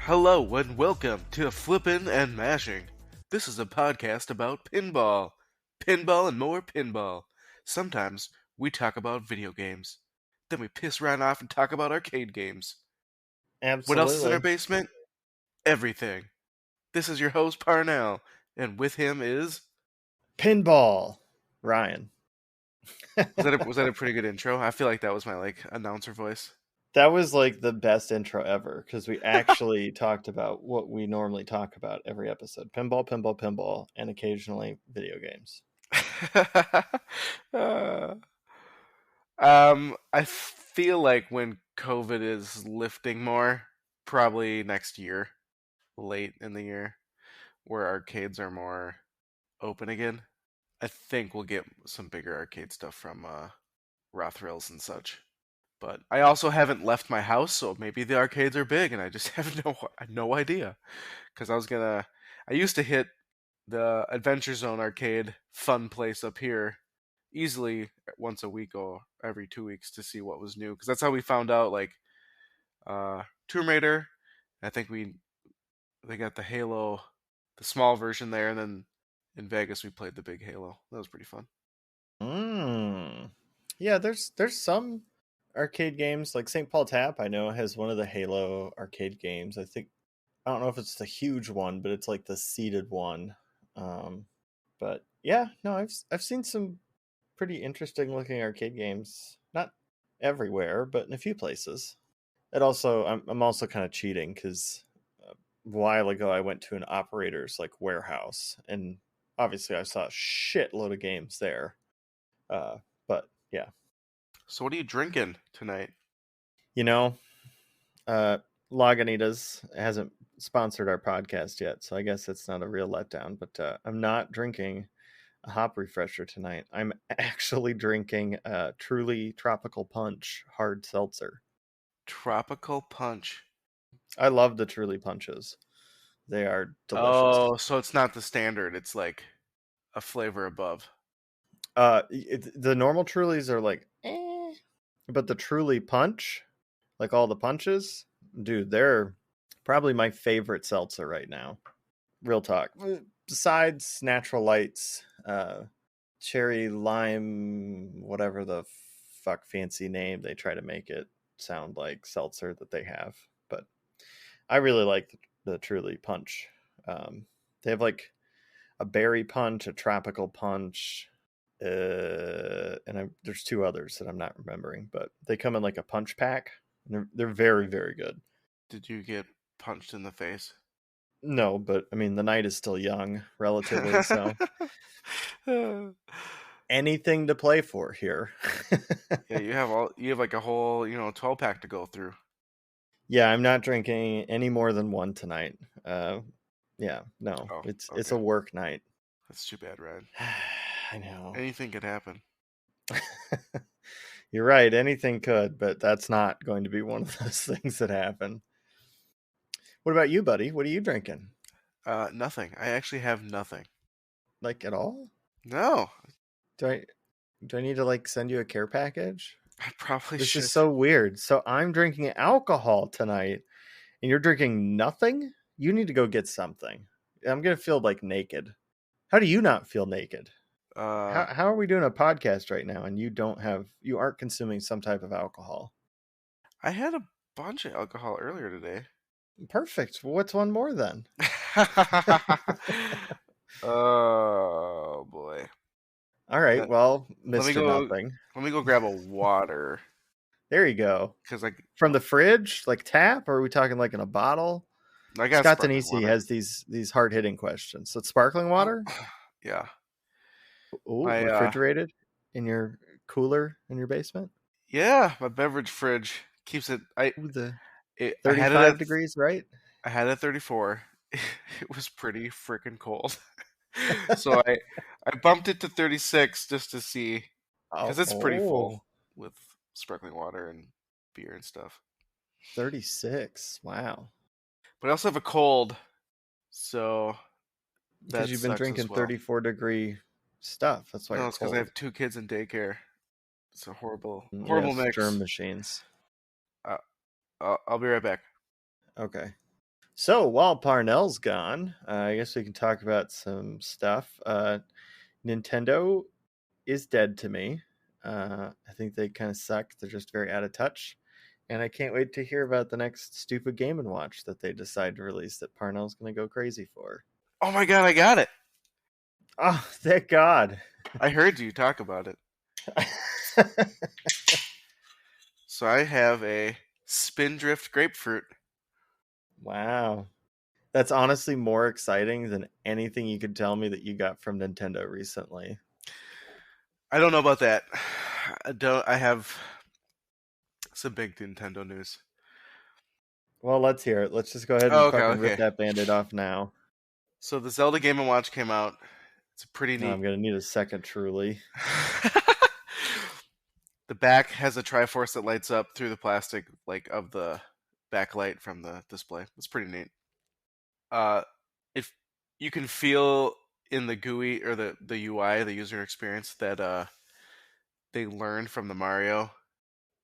Hello and welcome to Flippin and Mashing. This is a podcast about pinball. Pinball and more pinball. Sometimes we talk about video games. Then we piss right off and talk about arcade games. What else is in our Absolutely. basement? Everything. This is your host Parnell, and with him is... Pinball, Ryan. Was that a pretty good intro? I feel like that was my announcer voice. That was like the best intro ever because we actually talked about what we normally talk about every episode. Pinball, pinball, pinball, and occasionally video games. I feel like when COVID is lifting more, probably next year, late in the year, where arcades are more open again, I think we'll get some bigger arcade stuff from Raw Thrills and such. But I also haven't left my house, so maybe the arcades are big, and I just have no idea. Because I used to hit the Adventure Zone arcade fun place up here easily once a week or every 2 weeks to see what was new. Because that's how we found out, Tomb Raider. I think they got the Halo, the small version there, and then in Vegas we played the big Halo. That was pretty fun. Yeah, there's some arcade games like St. Paul Tap. I know has one of the Halo arcade games. I don't know if it's the huge one, but it's like the seated one. But yeah, no, I've seen some pretty interesting looking arcade games. Not everywhere, but in a few places. It also, I'm also kind of cheating because a while ago I went to an operator's warehouse, and obviously I saw a shitload of games there. But yeah. So what are you drinking tonight? Lagunitas hasn't sponsored our podcast yet, so I guess it's not a real letdown. But I'm not drinking a hop refresher tonight. I'm actually drinking Truly Tropical Punch hard seltzer. Tropical Punch. I love the Truly Punches. They are delicious. Oh, so it's not the standard. It's like a flavor above. The normal Trulies are but the Truly Punch, like all the punches, dude, they're probably my favorite seltzer right now. Real talk. Besides Natural Lights, cherry lime, whatever the fuck fancy name they try to make it sound like seltzer that they have. But I really like the Truly Punch. They have like a berry punch, a tropical punch, and there's two others that I'm not remembering, but they come in like a punch pack. And they're very, very good. Did you get punched in the face? No, but I mean the night is still young, relatively, so anything to play for here. Yeah, you have like a whole 12-pack to go through. Yeah, I'm not drinking any more than one tonight. Yeah, no, it's a work night. That's too bad, Ryan. I know. Anything could happen. You're right. Anything could, but that's not going to be one of those things that happen. What about you, buddy? What are you drinking? Nothing. I actually have nothing. Like at all? No. Do I need to send you a care package? I probably This should. is so weird. So I'm drinking alcohol tonight, and you're drinking nothing? You need to go get something. I'm gonna feel naked. How do you not feel naked? How are we doing a podcast right now and you aren't consuming some type of alcohol? I had a bunch of alcohol earlier today. Perfect. Well, what's one more then? Oh boy. All right. Well, Mr. Nothing. Let me go grab a water. There you go. Because from the fridge, tap, or are we talking in a bottle? I got Scott Denisi has these hard hitting questions. So it's sparkling water? Yeah. Ooh, refrigerated in your cooler in your basement? Yeah, my beverage fridge keeps it. 35 degrees, right? I had it at 34. It was pretty freaking cold. So I bumped it to 36 just to see, because it's pretty full with sparkling water and beer and stuff. 36, wow. But I also have a cold, so because you've been drinking 34-degre stuff. That's why. No, it's because I have 2 kids in daycare. It's a horrible yes, mix. Germ machines. I'll be right back. Okay. So while Parnell's gone, I guess we can talk about some stuff. Nintendo is dead to me. I think they kind of suck. They're just very out of touch. And I can't wait to hear about the next stupid Game & Watch that they decide to release that Parnell's going to go crazy for. Oh my god, I got it! Oh, thank God. I heard you talk about it. So I have a Spindrift Grapefruit. Wow. That's honestly more exciting than anything you could tell me that you got from Nintendo recently. I don't know about that. I have some big Nintendo news. Well, let's hear it. Let's just go ahead Oh, and okay, fucking rip okay. that Band-Aid off now. So the Zelda Game & Watch came out. It's a pretty Oh, neat. I'm going to need a second, truly. The back has a Triforce that lights up through the plastic, like of the backlight from the display. It's pretty neat. If you can feel in the GUI or the UI, the user experience, that they learned from the Mario,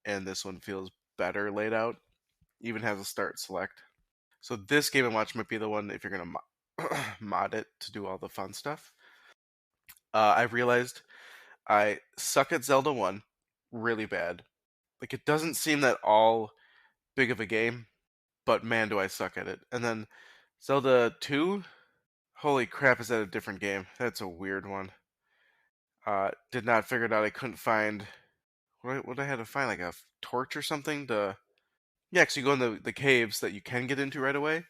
and this one feels better laid out. Even has a start select. So this Game & Watch might be the one if you're gonna mod it to do all the fun stuff. I realized I suck at Zelda 1 really bad. Like, it doesn't seem that all big of a game, but man, do I suck at it. And then Zelda 2, holy crap, is that a different game? That's a weird one. Did not figure it out. I couldn't find what I had to find, like a torch or something to. Yeah, because you go in the caves that you can get into right away,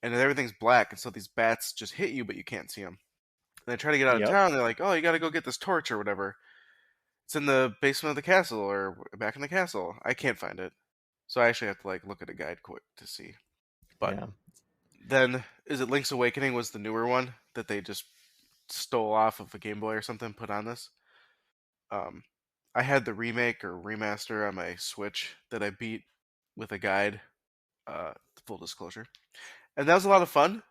and then everything's black, and so these bats just hit you, but you can't see them. And they try to get out of Yep. town. And they're like, "Oh, you got to go get this torch or whatever. It's in the basement of the castle or back in the castle." I can't find it, so I actually have to like look at a guide quick to see. But Yeah. then, is it Link's Awakening was the newer one that they just stole off of a Game Boy or something, put on this. Um, I had the remake or remaster on my Switch that I beat with a guide. Full disclosure, and that was a lot of fun.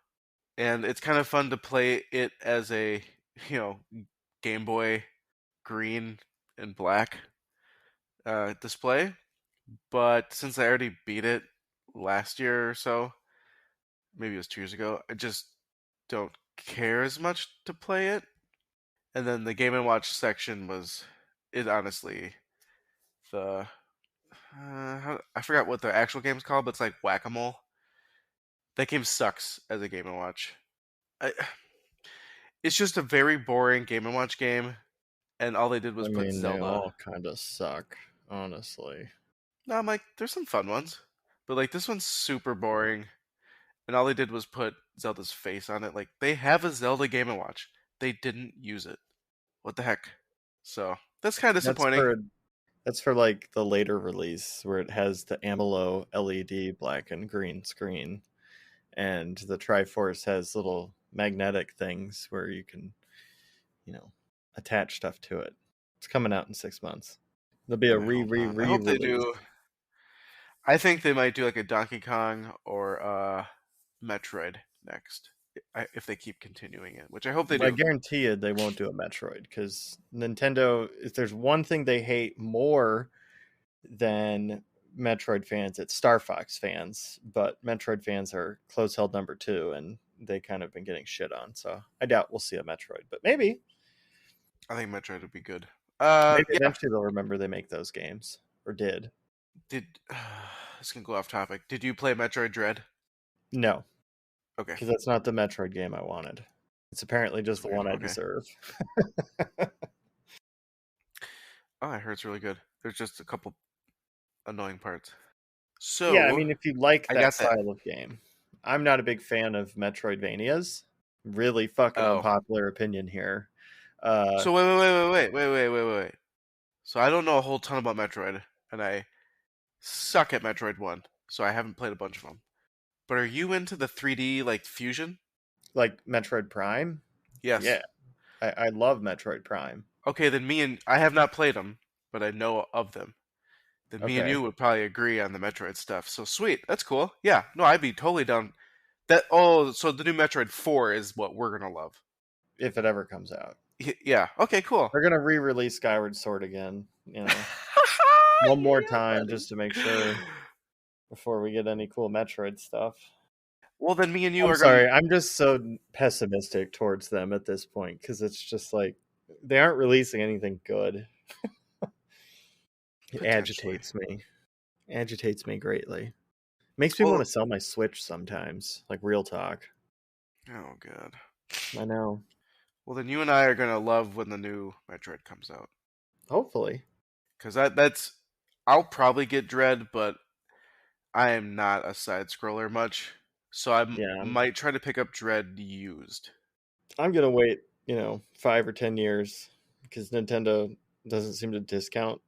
And it's kind of fun to play it as a you know Game Boy green and black display. But since I already beat it last year or so, maybe it was 2 years ago, I just don't care as much to play it. And then the Game and Watch section was it honestly the I forgot what the actual game's called, but it's like Whack a Mole. That game sucks as a Game and Watch. I, it's just a very boring Game and Watch game, and all they did was I put mean, they Zelda. all kind of suck, honestly. No, I'm like, there's some fun ones, but like this one's super boring, and all they did was put Zelda's face on it. Like they have a Zelda Game and Watch, they didn't use it. What the heck? So that's kind of That's disappointing. for that's for like the later release where it has the AMOLED LED black and green screen, and the Triforce has little magnetic things where you can, you know, attach stuff to it. It's coming out in 6 months. There'll be a I hope not. I hope they release. do. I think they might do like a Donkey Kong or Metroid next, if they keep continuing it, which I hope they I do. guarantee you they won't do a Metroid because Nintendo, if there's one thing they hate more than Metroid fans, it's Star Fox fans. But Metroid fans are close held number two, and they kind of been getting shit on. So I doubt we'll see a Metroid, but maybe. I think Metroid would be good. Maybe Yeah. eventually they'll remember they make those games or did. Did this can go off topic? Did you play Metroid Dread? No, Okay, because that's not the Metroid game I wanted. It's apparently just that's the weird. one I Okay. deserve. Oh, I heard it's really good. There's just a couple annoying parts. Yeah, I So mean, if you like I that got that. style of game, I'm not a big fan of Metroidvanias. Really fucking Oh, unpopular opinion here. Uh, so wait. So I don't know a whole ton about Metroid, and I suck at Metroid One. So I haven't played a bunch of them. But are you into the 3D like fusion? like Metroid Prime. Yes. Yeah, I love Metroid Prime. Okay, then me and I have not played them, but I know of them. Then me and Okay, you would probably agree on the Metroid stuff. So sweet, that's cool. Yeah, no, I'd be totally down. That oh, so the new Metroid 4 is what we're gonna love. if it ever comes out, Yeah. Okay. Cool. they're gonna re-release Skyward Sword again. One more Yeah, time buddy. just to make sure before we get any cool Metroid stuff. Well, then me and you I'm are gonna. sorry. I'm just so pessimistic towards them at this point because it's just like they aren't releasing anything good. It Potentially. agitates me greatly. Makes me want Well, to sell my Switch sometimes, like real talk. oh god. I know. Well, then you and I are gonna love when the new Metroid comes out, Hopefully. because that's. I'll probably get Dread, but I am not a side scroller much, so I Yeah, might try to pick up Dread used. I'm gonna wait, 5 or 10 years because Nintendo doesn't seem to discount.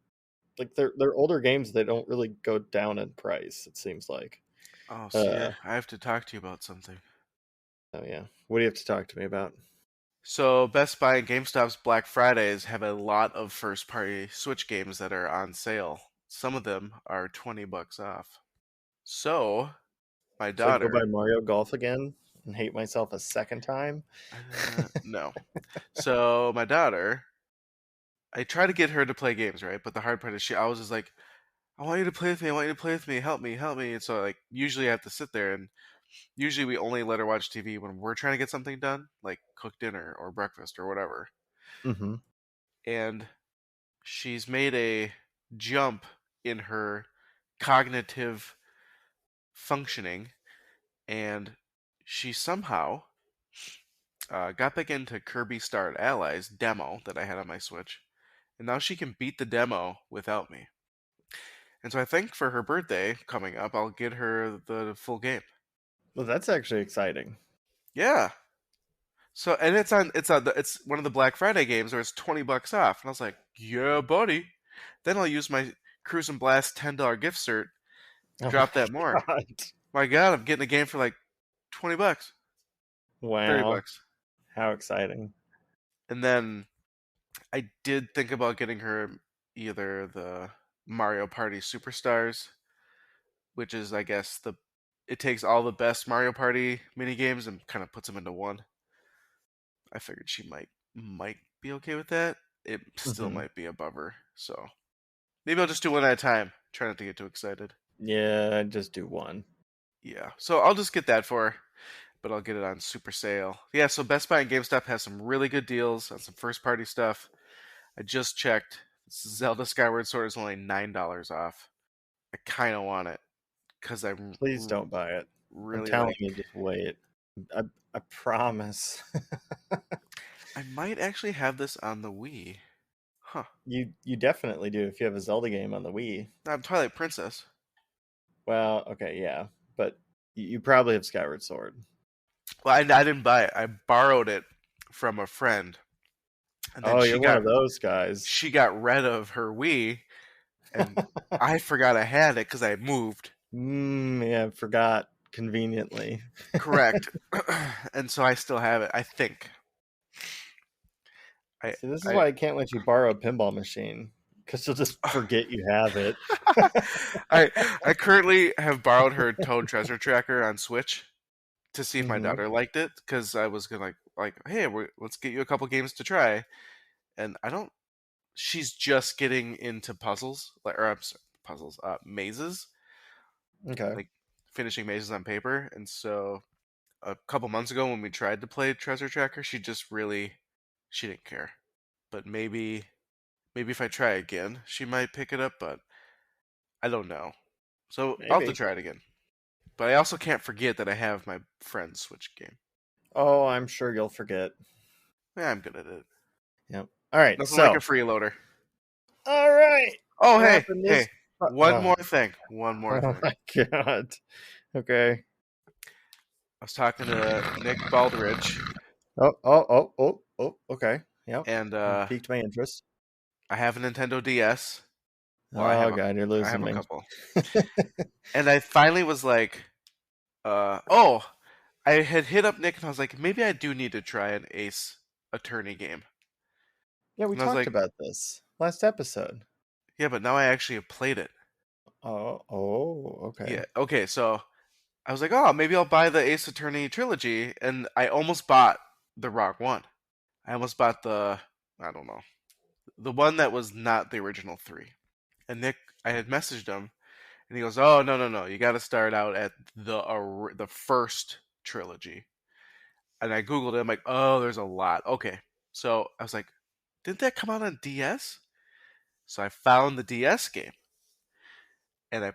Like they're older games, they don't really go down in price. It seems like. Oh, see, Uh, I have to talk to you about something. oh yeah. What do you have to talk to me about? So Best Buy and GameStop's Black Fridays have a lot of first-party Switch games that are on sale. Some of them are $20 off. So my So I can go buy daughter, Mario Golf again and hate myself a second time. no. So my daughter, I try to get her to play games, right? But the hard part is she always is like, I want you to play with me. I want you to play with me. Help me, help me. And so like usually I have to sit there, and usually we only let her watch TV when we're trying to get something done, like cook dinner or breakfast or whatever. Mm-hmm. And she's made a jump in her cognitive functioning, and she somehow got back into Kirby Star Allies demo that I had on my Switch, and now she can beat the demo without me. And so I think for her birthday coming up, I'll get her the full game. Well, that's actually exciting. Yeah. So and it's one of the Black Friday games where it's $20 off, and I was like, yeah, buddy. Then I'll use my Cruise and Blast $10 gift cert, Oh drop my that more. god! My God, I'm getting a game for like $20, thirty Wow, bucks. how exciting! And then I did think about getting her either the Mario Party Superstars, which is I guess the it takes all the best Mario Party mini games and kind of puts them into one. I figured she might be okay with that. It still Hmm. might be above her, so maybe I'll just do one at a time. Try not to get too excited. Yeah, just do one. Yeah, so I'll just get that for her, but I'll get it on super sale. Yeah, so Best Buy and GameStop has some really good deals on some first party stuff. I just checked. Zelda Skyward Sword is only $9 off. I kind of want it because Please don't buy it. I'm really telling like. you, just wait. I I promise. I might actually have this on the Wii. Huh. You definitely do if you have a Zelda game on the Wii. I'm Twilight Princess. Well, okay, yeah, but you probably have Skyward Sword. Well, I didn't buy it. I borrowed it from a friend, and then Oh, you're one of those guys. she got rid of her Wii, and I forgot I had it because I moved. Yeah, I forgot conveniently. Correct. And so I still have it. I think. I See, this is I why I can't let you borrow a pinball machine because you'll just forget you have it. I I currently have borrowed her Toad Treasure Tracker on Switch to see if my Hmm. daughter liked it because I was gonna hey, let's get you a couple games to try. And I don't. She's just getting into puzzles, like or I'm sorry, puzzles, mazes, Okay, like finishing mazes on paper. And so a couple months ago when we tried to play Treasure Tracker, she didn't care. But maybe if I try again, she might pick it up. But I don't know. So I'll have to maybe. try it again. But I also can't forget that I have my friend's Switch game. Oh, I'm sure you'll forget. Yeah, I'm good at it. Yep. All right. Nothing like a So, freeloader. all right. Oh, What hey, happened hey, this? one more thing. One more Oh thing. my god. Okay. I was talking to Nick Baldridge, Oh, oh, oh, oh, oh. Okay. Yep. and You piqued my interest. I have a Nintendo DS. Well, Oh god, you're I have losing a me. couple, and I finally was like, oh, I had hit up Nick, and I was like, maybe I do need to try an Ace Attorney game. Yeah, we And I was talked like, about this last episode. yeah, but now I actually have played it. Oh, oh, Yeah, okay. okay, so I was like, oh, maybe I'll buy the Ace Attorney trilogy, and I almost bought the wrong one. I almost bought I don't know, the one that was not the original three. And Nick, I had messaged him, And he goes, "Oh, no, no, no! You got to start out at the first trilogy." And I googled it. I'm like, "Oh, there's a lot." Okay, so I was like, "Didn't that come out on DS?" So I found the DS game, and I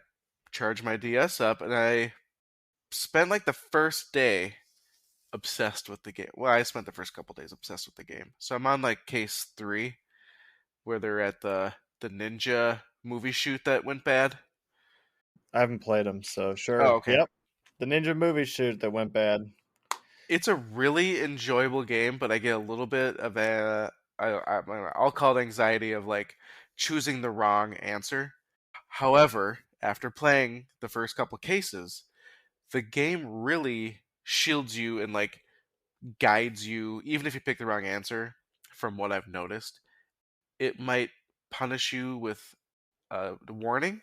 charged my DS up, and I spent like the first day obsessed with the game. Well, I spent the first couple days obsessed with the game. So I'm on like case 3, where they're at the ninja movie shoot that went bad. I haven't played them, so Oh, sure. okay. Yep. The ninja movie shoot that went bad. It's a really enjoyable game, but I get a little bit of I'll call it anxiety of like choosing the wrong answer. However, after playing the first couple cases, the game really shields you and like guides you, even if you pick the wrong answer. From what I've noticed, it might punish you with a warning,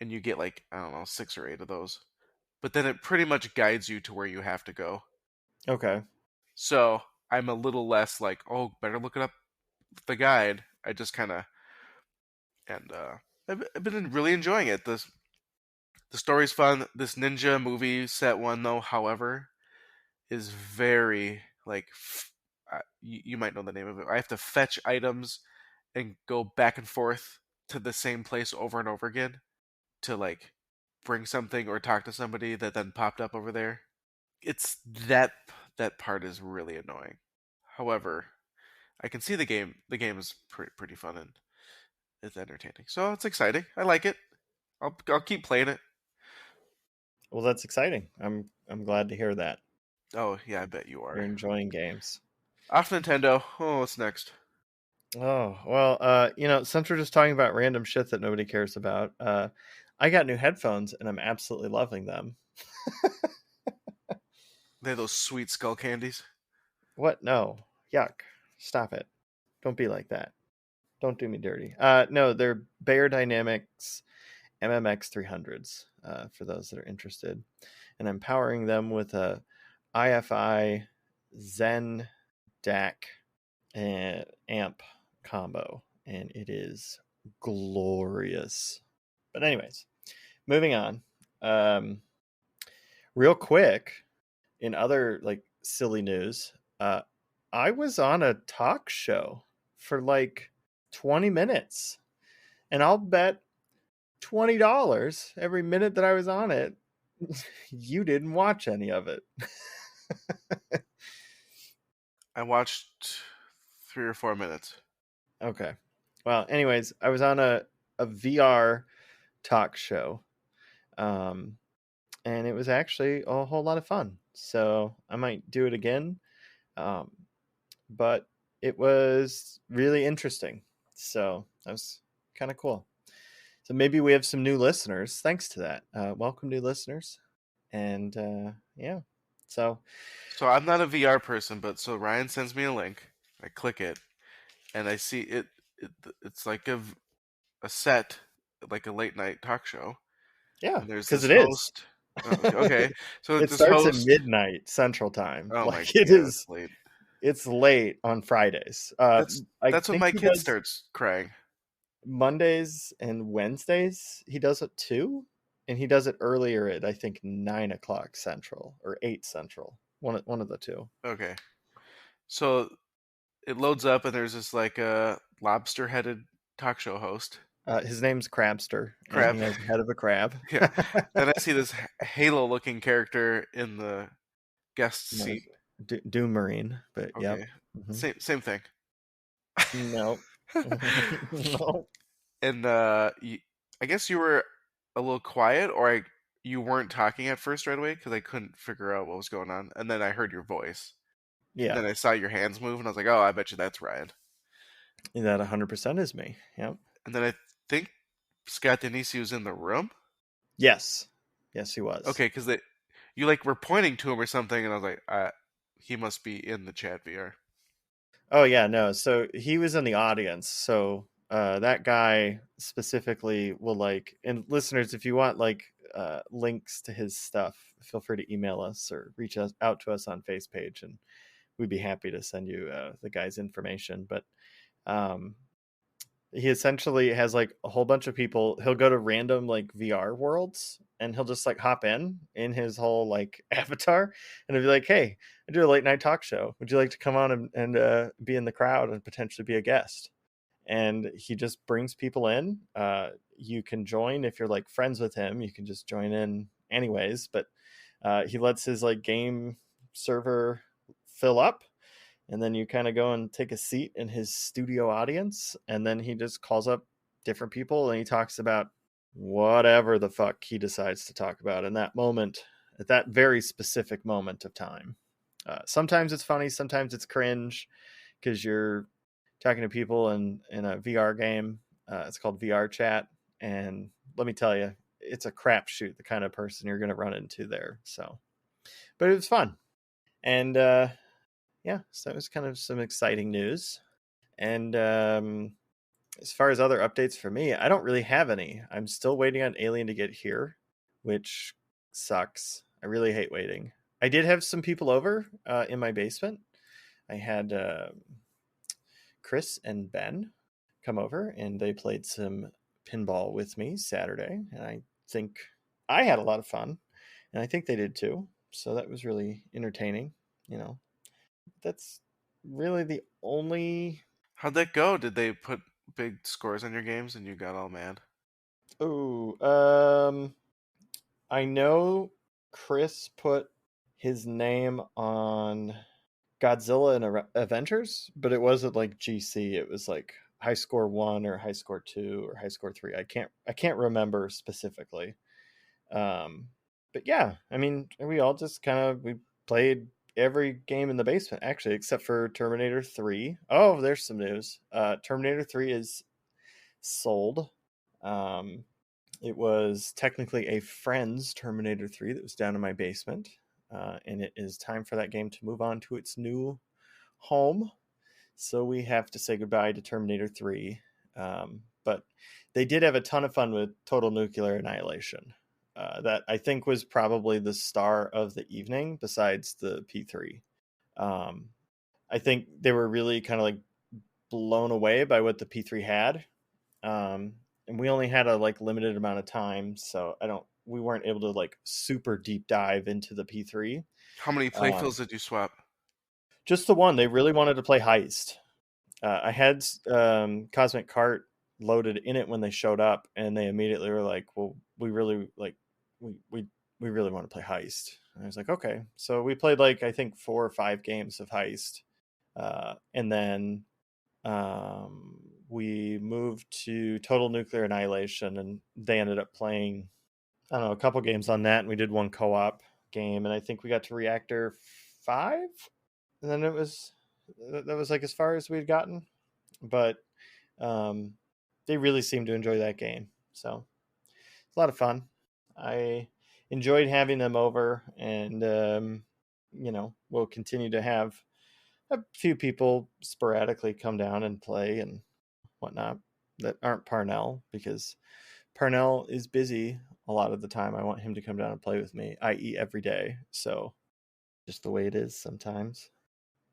and you get like, I don't know, 6 or 8 of those. But then it pretty much guides you to where you have to go. Okay. So I'm a little less like, oh, better look it up the guide. I just kind of and I've been really enjoying it. The story's fun. This ninja movie set one though, however, is very like you might know the name of it. I have to fetch items and go back and forth to the same place over and over again to like bring something or talk to somebody that then popped up over there. It's that part is really annoying. However, I can see the game. The game is pretty fun and it's entertaining. So it's exciting. I like it. I'll keep playing it. Well, that's exciting. I'm glad to hear that. Oh yeah, I bet you You're are. enjoying games. Off Nintendo. Oh, what's next? Oh, well, since we're just talking about random shit that nobody cares about, I got new headphones and I'm absolutely loving them. They have those sweet skull candies. What? No. Yuck. Stop it. Don't be like that. Don't do me dirty. No, they're Bayer Dynamics MMX 300s, for those that are interested. And I'm powering them with a IFI Zen DAC and amp combo, and it is glorious. But anyways, moving on. Um, Real quick, in other like silly news, I was on a talk show for like 20 minutes, and I'll bet $20 every minute that I was on it. You didn't watch any of it. I watched 3 or 4 minutes. Okay. Well, anyways, I was on a VR talk show. Um, and it was actually a whole lot of fun. So I might do it again. Um, but it was really interesting. So that was kind of cool. So maybe we have some new listeners thanks to that. Welcome, new listeners. And yeah, so So I'm not a VR person, but so Ryan sends me a link. I click it, and I see it it's like a set, like a late night talk show, yeah, and there's because this it is. host. Okay, so It this starts at host. midnight Central Time. Oh my Like it yeah, is, it's late. it's late on Fridays. I That's when think my he kid does starts crying. Mondays and Wednesdays. He does it too, and he does it earlier at I think 9 o'clock Central or 8 Central. One of the two. Okay, so it loads up, and there's this like a lobster-headed talk show host. His name's Crabster, and he Crab. has the head of a crab. Yeah. Then I see this Halo-looking character in the guest No, seat. it's Doom Marine, but yep. Okay, Hmm. same thing. No. No. And I guess you were a little quiet, or you weren't talking at first right away because I couldn't figure out what was going on. And then I heard your voice. And Yeah, then I saw your hands move, and I was like, "Oh, I bet you that's Ryan." that 100% is me. Yep. And then I think Scott Denisi was in the room. Yes. Yes, he was. Okay, because you like were pointing to him or something, and I was like, he must be in the chat VR. Oh yeah, no. So he was in the audience. So that guy specifically will like, and listeners, if you want like links to his stuff, feel free to email us or reach us out to us on Face page, and we'd be happy to send you the guy's information. But um, he essentially has like a whole bunch of people. He'll go to random like VR worlds and he'll just like hop in his whole like avatar and he'll be like, "Hey, I do a late night talk show. Would you like to come on and be in the crowd and potentially be a guest?" And he just brings people in. You can join if you're like friends with him. You can just join in anyways, but he lets his like game server fill up, and then you kind of go and take a seat in his studio audience, and then he just calls up different people and he talks about whatever the fuck he decides to talk about in that moment, at that very specific moment of time. Sometimes it's funny, sometimes it's cringe because you're talking to people in a VR game. It's called VR chat, and let me tell you, it's a crapshoot the kind of person you're going to run into there. So, but it was fun, and yeah, so that was kind of some exciting news. And as far as other updates for me, I don't really have any. I'm still waiting on Alien to get here, which sucks. I really hate waiting. I did have some people over in my basement. I had Chris and Ben come over and they played some pinball with me Saturday. And I think I had a lot of fun. And I think they did too. So that was really entertaining. You know, that's really the only. How'd that go? Did they put big scores on your games and you got all mad? Oh, I know Chris put his name on Godzilla and Avengers, but it wasn't like GC. It was like high score 1 or high score 2 or high score 3. I can't remember specifically. But yeah, I mean, we all just kind of we played every game in the basement actually, except for Terminator 3. Oh, there's some news. Terminator 3 is sold. Um, it was technically a friend's Terminator 3 that was down in my basement, and it is time for that game to move on to its new home. So we have to say goodbye to Terminator 3. But they did have a ton of fun with Total Nuclear Annihilation. That I think was probably the star of the evening besides the P3. Um, I think they were really kind of like blown away by what the P3 had. And we only had a like limited amount of time, so we weren't able to like super deep dive into the P3. How many Um, playfields did you swap? just the one. They really wanted to play Heist. I had Cosmic Cart loaded in it when they showed up, and they immediately were like, "Well, we really like we really want to play Heist." And I was like, "Okay." So we played like I think 4 or 5 games of Heist, and then we moved to Total Nuclear Annihilation, and they ended up playing I don't know a couple games on that, and we did one co-op game, and I think we got to Reactor 5, and then that was like as far as we'd gotten, but um, they really seemed to enjoy that game, so it's a lot of fun. I enjoyed having them over, and we'll continue to have a few people sporadically come down and play and whatnot that aren't Parnell, because Parnell is busy a lot of the time. I want him to come down and play with me, i.e., every day. So just the way it is sometimes.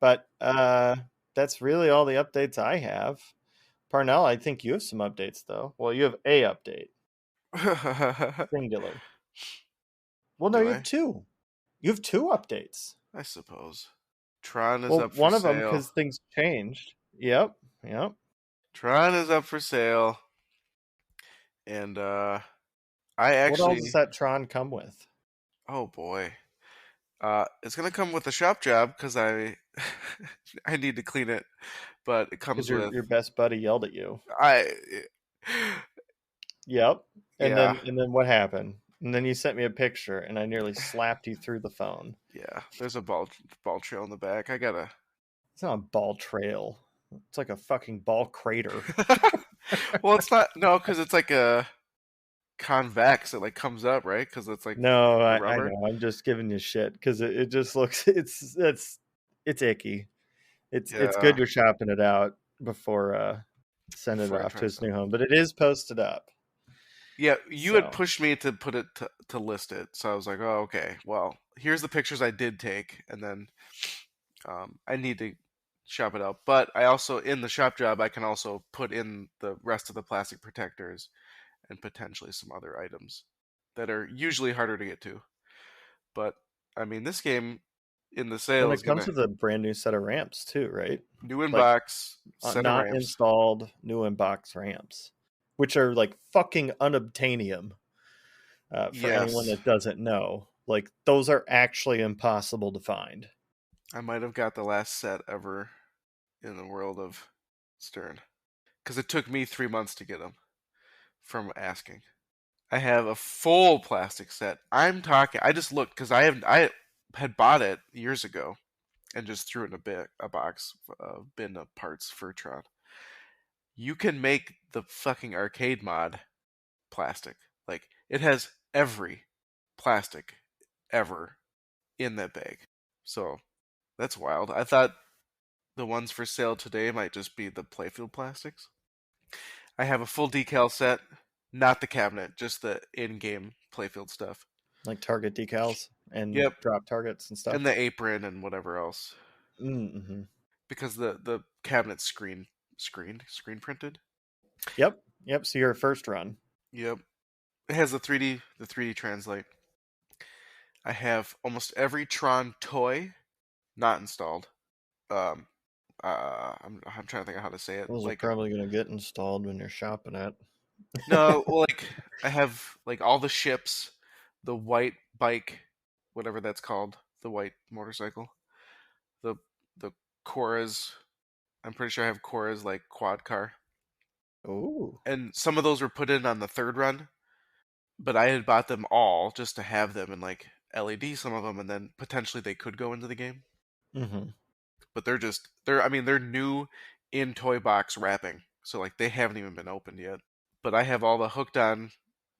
But that's really all the updates I have. Parnell, I think you have some updates though. Well, you have a update, singular. Well, no, Do you have I? two. You have two updates. I suppose. Tron is Well, up for one of them sale. because things changed. Yep, yep. Tron is up for sale, and I What else does actually, that Tron come with? oh boy, it's gonna come with a shop job because I, I need to clean it, but it Because comes with your best buddy yelled at you. I, Yep. And yeah, then what happened? And then you sent me a picture, and I nearly slapped you through the phone. yeah. There's a ball trail in the back. I gotta. It's not a ball trail. It's like a fucking ball crater. Well, it's not no, because it's like a convex. It like comes up, right? Because it's like No, the I rubber. know. I'm just giving you shit because it just looks it's icky. It's good Yeah, you're shopping it out before sending it before I off try to its new something. home. But it is posted up. Yeah, you had So pushed me to put it to list it, so I was like, oh, okay. Well, here's the pictures I did take, and then I need to shop it out. But I also, in the shop job, I can also put in the rest of the plastic protectors and potentially some other items that are usually harder to get to. But I mean, this game in the And sale is it comes gonna with a brand new set of ramps too, right? new in Like box set of not ramps. installed new in-box ramps, which are like fucking unobtainium. For anyone Yes, that doesn't know, like those are actually impossible to find. I might have got the last set ever in the world of Stern because it took me 3 months to get them from asking. I have a full plastic set. I'm talking. I just looked because I had bought it years ago and just threw it in a box, a bin of parts for Tron. You can make the fucking arcade mod plastic. Like it has every plastic ever in that bag. So that's wild. I thought the ones for sale today might just be the playfield plastics. I have a full decal set, not the cabinet, just the in-game playfield stuff. Like target decals and Yep, drop targets and stuff. and the apron and whatever else. Mm-hmm. Because the cabinet's screen printed. Yep. Yep. So your first run. Yep, it has the 3D translate. I have almost every Tron toy not installed. Um, I'm trying to think of how to say it. Those are Like probably going to get installed when you're shopping at. no, well, like I have like all the ships, the white bike, whatever that's called, the white motorcycle, the the Coras. I'm pretty sure I have Coras like quad car, Oh. and some of those were put in on the third run, but I had bought them all just to have them in like LED, some of them, and then potentially they could go into the game. Mm-hmm. But they're I mean they're new in toy box wrapping, so like they haven't even been opened yet. But I have all the hooked on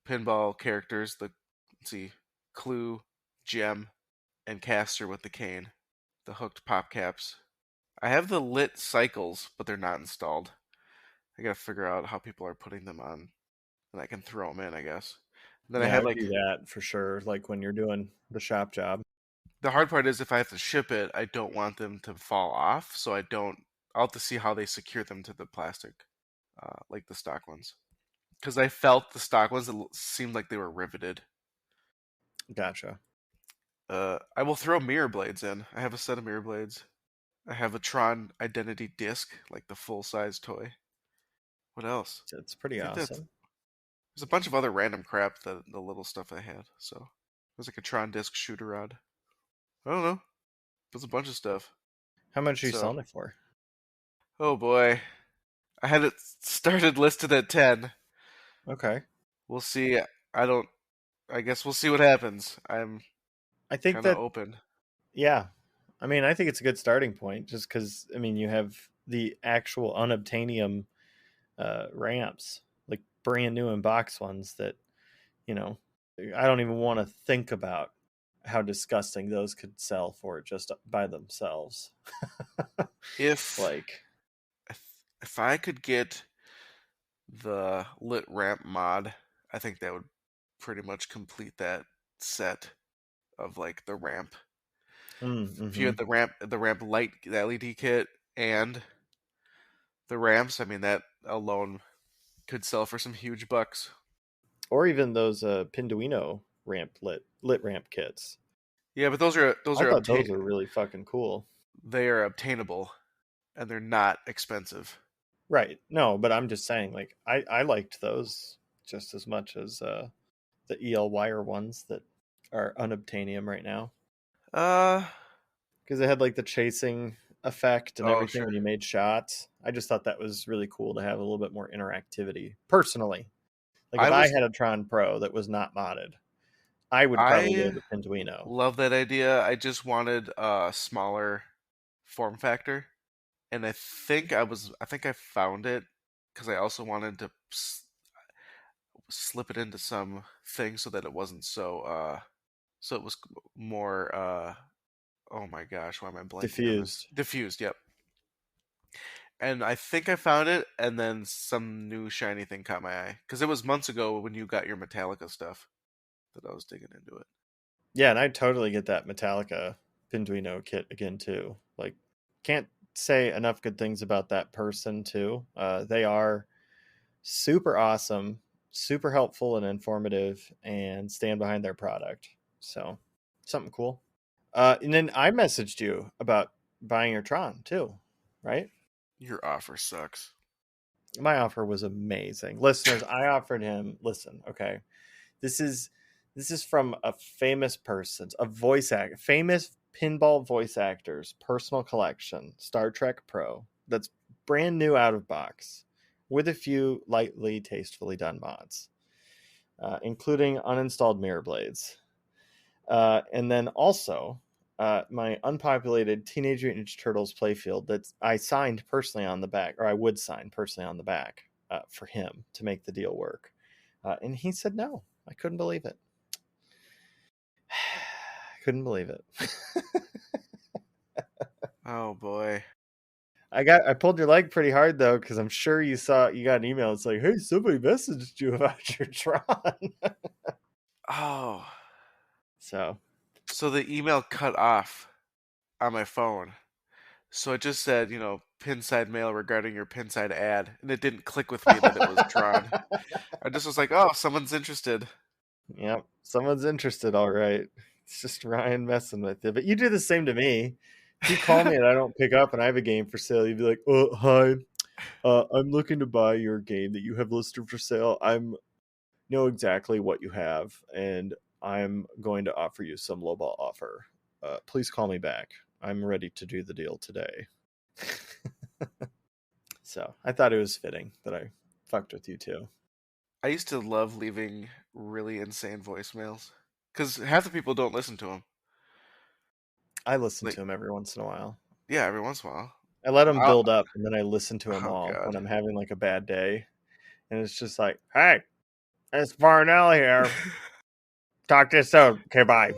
pinball characters. Let's see, Clue, Gem, and Caster with the cane. The hooked pop caps. I have the lit cycles, but they're not installed. I gotta figure out how people are putting them on, and I can throw them in, I guess. And then I Yeah, I have would like do that for sure. Like when you're doing the shop job. the hard part is if I have to ship it, I don't want them to fall off, so I don't. I'll have to see how they secure them to the plastic, like the stock ones. Because I felt the stock ones seemed like they were riveted. Gotcha. I will throw mirror blades in. I have a set of mirror blades. I have a Tron Identity disc, like the full size toy. What else? It's pretty I think that's awesome. there's a bunch of other random crap that the little stuff I had. So there's like a Tron disc shooter rod. I don't know. There's a bunch of stuff. How much are you So selling it for? oh boy, I had it started listed at 10. Okay. We'll see. I don't. I guess we'll see what happens. I'm I think kind of that, open. yeah. I mean, I think it's a good starting point just because, I mean, you have the actual unobtainium ramps, like brand new in box ones that, you know, I don't even want to think about how disgusting those could sell for just by themselves. If Like, if I could get the lit ramp mod, I think that would pretty much complete that set of like the ramp. If you mm-hmm. had the ramp light, the LED kit, and the ramps, I mean that alone could sell for some huge bucks. Or even those Pinduino lit ramp kits. Yeah, but those I are thought those were really fucking cool. they are obtainable and they're not expensive. Right. No, but I'm just saying, like, I liked those just as much as the EL wire ones that are unobtainium right now. Uh Because they had like the chasing effect and oh everything sure. when you made shots. I just thought that was really cool to have a little bit more interactivity. Personally, like I if I was had a Tron Pro that was not modded, I would probably go I the Pinduino. love that idea. I just wanted a smaller form factor, and I think I found it because I also wanted to slip it into some thing so that it wasn't so it was more oh my gosh, why am I blanking on this? Diffused. Diffused, yep. And I think I found it, and then some new shiny thing caught my eye because it was months ago when you got your Metallica stuff that I was digging into it. Yeah, and I totally get that Metallica Pinduino kit again too. Like, can't say enough good things about that person too. They are super awesome, super helpful and informative, and stand behind their product. So something cool. And then I messaged you about buying your Tron too, right? Your offer sucks. My offer was amazing. Listeners, I offered him, listen, okay. This is from a famous person's a voice act famous pinball voice actor's personal collection, Star Trek Pro, that's brand new out of box with a few lightly tastefully done mods, including uninstalled mirror blades. And then also my unpopulated Teenage Mutant Ninja Turtles playfield that I signed personally on the back, or I would sign personally on the back for him to make the deal work. And he said no. I couldn't believe it. Couldn't believe it. Oh boy. I pulled your leg pretty hard though, because I'm sure you got an email. It's like, hey, somebody messaged you about your Tron. Oh. So So the email cut off on my phone. So it just said, pinside mail regarding your pinside ad, and it didn't click with me that it was Tron. I just was like, oh, someone's interested. Yep, someone's interested, all right. It's just Ryan messing with you. But you do the same to me. If you call me and I don't pick up and I have a game for sale, you'd be like, oh, hi. I'm looking to buy your game that you have listed for sale. I know exactly what you have, and I'm going to offer you some lowball offer. Please call me back. I'm ready to do the deal today. So I thought it was fitting that I fucked with you too. I used to love leaving really insane voicemails because half the people don't listen to them. I listen Like, to them every once in a while. yeah, every once in a while. I let them I'll, build up, and then I listen to them oh all when God. I'm having like a bad day, and it's just like, "Hey, it's Parnell here. Talk to you soon. Okay, bye."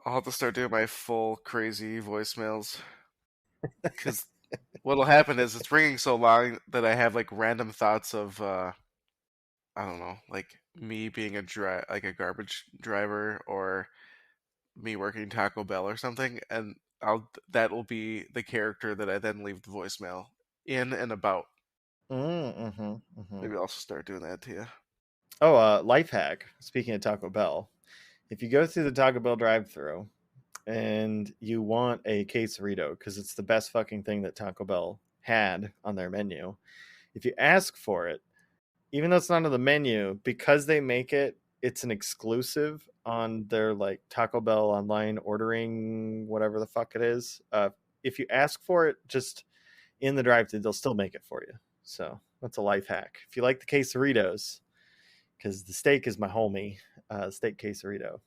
I'll have to start doing my full crazy voicemails because what'll happen is it's ringing so long that I have like random thoughts of I don't know, like me being like a garbage driver or me working Taco Bell or something, and that will be the character that I then leave the voicemail in and about. Mm-hmm, mm-hmm. Maybe I'll start doing that to you. Oh, life hack. Speaking of Taco Bell, if you go through the Taco Bell drive-through and you want a quesarito because it's the best fucking thing that Taco Bell had on their menu, if you ask for it, even though it's not on the menu, because they make it, it's an exclusive on their like Taco Bell online ordering, whatever the fuck it is. If you ask for it, just in the drive-thru, they'll still make it for you. So that's a life hack. If you like the quesaritos, because the steak is my homie, steak quesarito,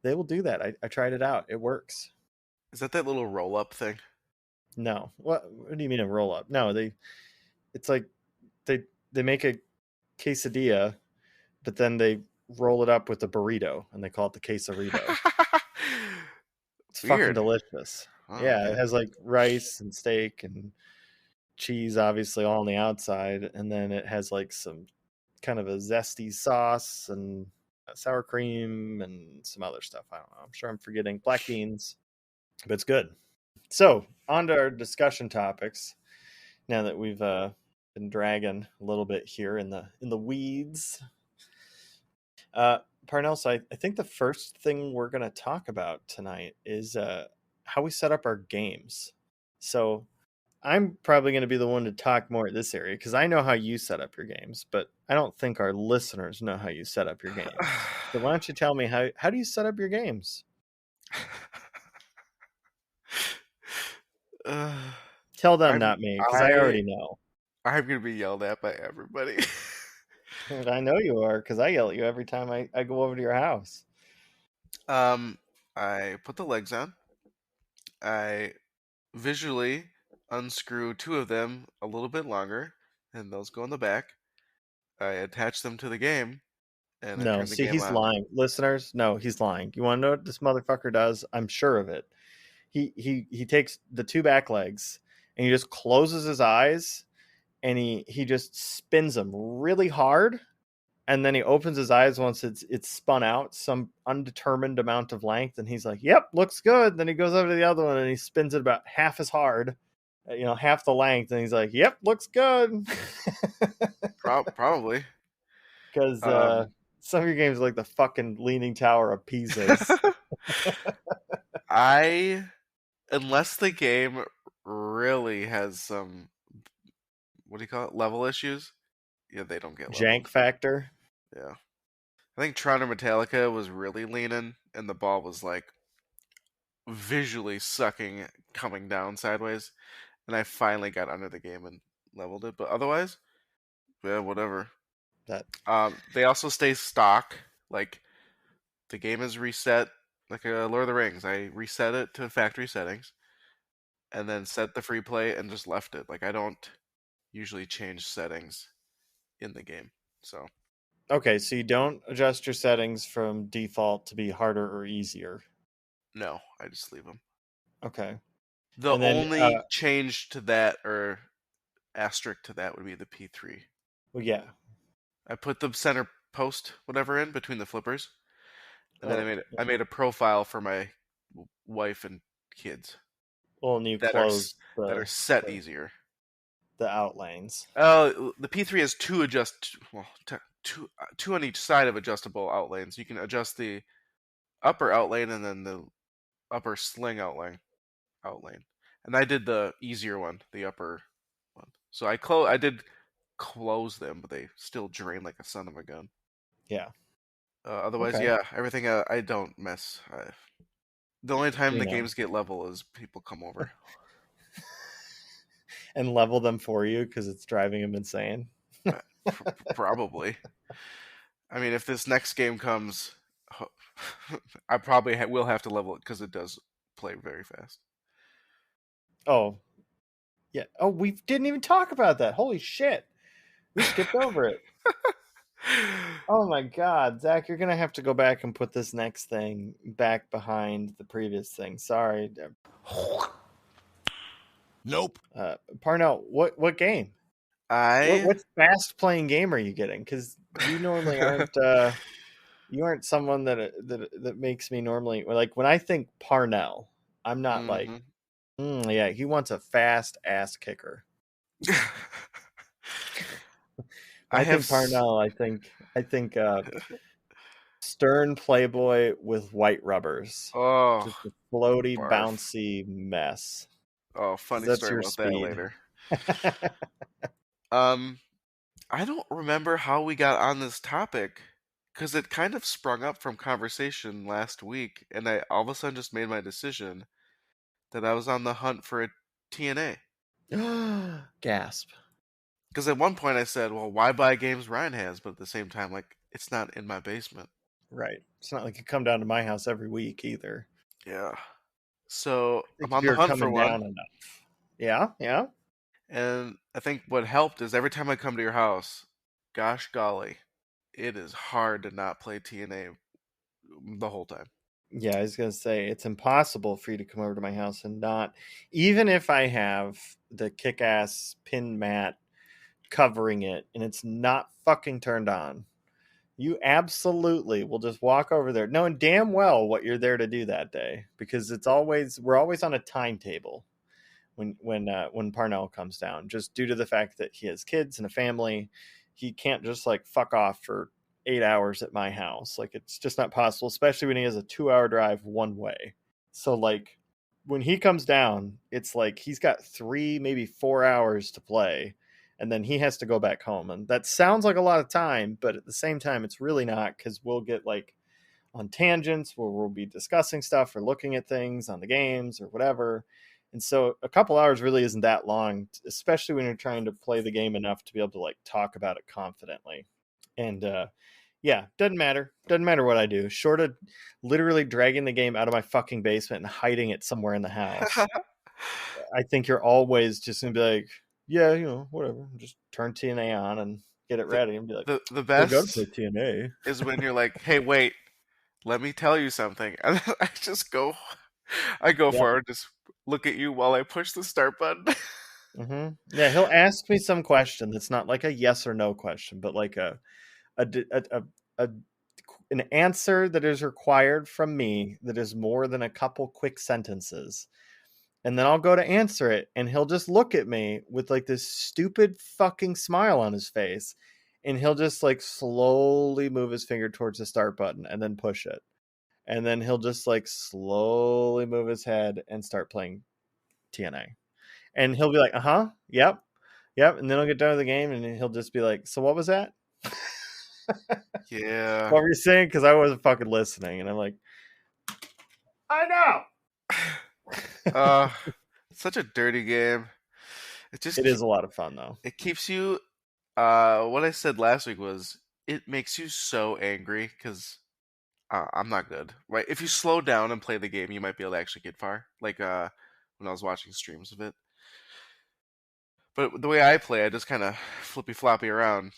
they will do that. I tried it out. It works. Is that little roll up thing? No, what do you mean a roll up? No, it's like they they make a quesadilla, but then they roll it up with a burrito and they call it the quesarito. It's fucking Weird. delicious. Oh, Yeah, it okay. has like rice and steak and cheese, obviously, all on the outside, and then it has like some kind of a zesty sauce and sour cream and some other stuff. I don't know. I'm sure I'm forgetting black beans, but it's good. So, on to our discussion topics. Now that we've been dragging a little bit here in the weeds, Parnell, so I think the first thing we're going to talk about tonight is how we set up our games. So I'm probably going to be the one to talk more at this area because I know how you set up your games, but I don't think our listeners know how you set up your games. So why don't you tell me how do you set up your games? uh, Tell them, I'm not me, because I I already know. I'm gonna be yelled at by everybody. I know you are because I yell at you every time I go over to your house. um, I put the legs on. I visually unscrew two of them a little bit longer, and those go in the back. I attach them to the game, and I No, turn the see, game he's on. lying. Listeners, no, he's lying. You want to know what this motherfucker does? I'm sure of it. He takes the two back legs and he just closes his eyes and he just spins them really hard and then he opens his eyes once it's spun out some undetermined amount of length, and he's like, "Yep, looks good." Then he goes over to the other one and he spins it about half as hard, half the length, and he's like, "Yep, looks good." Probably. Because Um, some of your games are like the fucking Leaning Tower of Pisa's. I unless the game really has some, what do you call it, level issues. Yeah, they don't get leveled. Jank factor. Yeah, I think Tron or Metallica was really leaning, and the ball was like visually sucking, coming down sideways, and I finally got under the game and leveled it. But otherwise, yeah, whatever. That They also stay stock. Like the game is reset, like a Lord of the Rings. I reset it to factory settings, and then set the free play and just left it. Like I don't usually change settings in the game. So okay, so you don't adjust your settings from default to be harder or easier. no, I just leave them. Okay. The And then only change to that or asterisk to that would be the P3. well, yeah. I put the center post whatever in between the flippers, and then Oh, I made a profile for my wife and kids well, and you that are close that are set easier. the outlanes. The P3 has two on each side of adjustable outlanes. You can adjust the upper outlane and then the upper sling outlane. And I did the easier one, the upper one. So I did close them, but they still drain like a son of a gun. Yeah. Otherwise, Okay. yeah, everything I don't mess. The only time You the know, games get level is people come over. and level them for you because it's driving them insane. Probably. I mean, if this next game comes, I probably will have to level it because it does play very fast. Oh, yeah. Oh, we didn't even talk about that. Holy shit. We skipped over it. Oh my god, Zach, you're gonna have to go back and put this next thing back behind the previous thing. Sorry. Nope. Parnell, what game? I What fast playing game are you getting? Because you normally aren't you aren't someone that makes me normally like when I think Parnell, I'm not like, mhm. yeah, he wants a fast ass kicker. When I I have think Parnell, I think stern playboy with white rubbers. oh Just a floaty, barf. bouncy mess. Oh, 'Cause funny that's story your about that speed. later. Um, I don't remember how we got on this topic because it kind of sprung up from conversation last week, and I all of a sudden just made my decision that I was on the hunt for a TNA. Gasp. Because at one point I said, "Well, why buy games Ryan has?" But at the same time, like it's not in my basement. Right. It's not like you come down to my house every week either. Yeah. So I think I'm if on the you're hunt for coming one, down enough. Yeah, yeah. and I think what helped is every time I come to your house, gosh golly, it is hard to not play TNA the whole time. Yeah, I was gonna say it's impossible for you to come over to my house and not, even if I have the kick-ass pin mat covering it and it's not fucking turned on. You absolutely will just walk over there, knowing damn well what you're there to do that day, because we're always on a timetable when Parnell comes down, just due to the fact that he has kids and a family. He can't just like fuck off for 8 hours at my house. Like it's just not possible, especially when he has a 2 hour drive one way. So like when he comes down, it's like he's got 3, maybe 4 hours to play, and then he has to go back home. And that sounds like a lot of time, but at the same time, it's really not, because we'll get like on tangents where we'll be discussing stuff or looking at things on the games or whatever. And so a couple hours really isn't that long, especially when you're trying to play the game enough to be able to like talk about it confidently. And yeah, doesn't matter what I do, short of literally dragging the game out of my fucking basement and hiding it somewhere in the house. I think you're always just gonna be like, yeah, whatever, just turn TNA on and get it the ready and be like, the I gotta play best TNA. is when you're like, "Hey, wait, let me tell you something," and then I go Yep. for it, just look at you while I push the start button. Yeah, he'll ask me some question that's not like a yes or no question, but like a an answer that is required from me that is more than a couple quick sentences. And then I'll go to answer it, and he'll just look at me with like this stupid fucking smile on his face. And he'll just like slowly move his finger towards the start button and then push it. And then he'll just like slowly move his head and start playing TNA. And he'll be like, yep, yep. And then he'll get done with the game and he'll just be like, so what was that? Yeah. What were you saying? Because I wasn't fucking listening. And I'm like, I know. Uh, such a dirty game. It is a lot of fun though. It keeps you. What I said last week was it makes you so angry because I'm not good. Right? If you slow down and play the game, you might be able to actually get far. Like when I was watching streams of it. But the way I play, I just kind of flippy floppy around,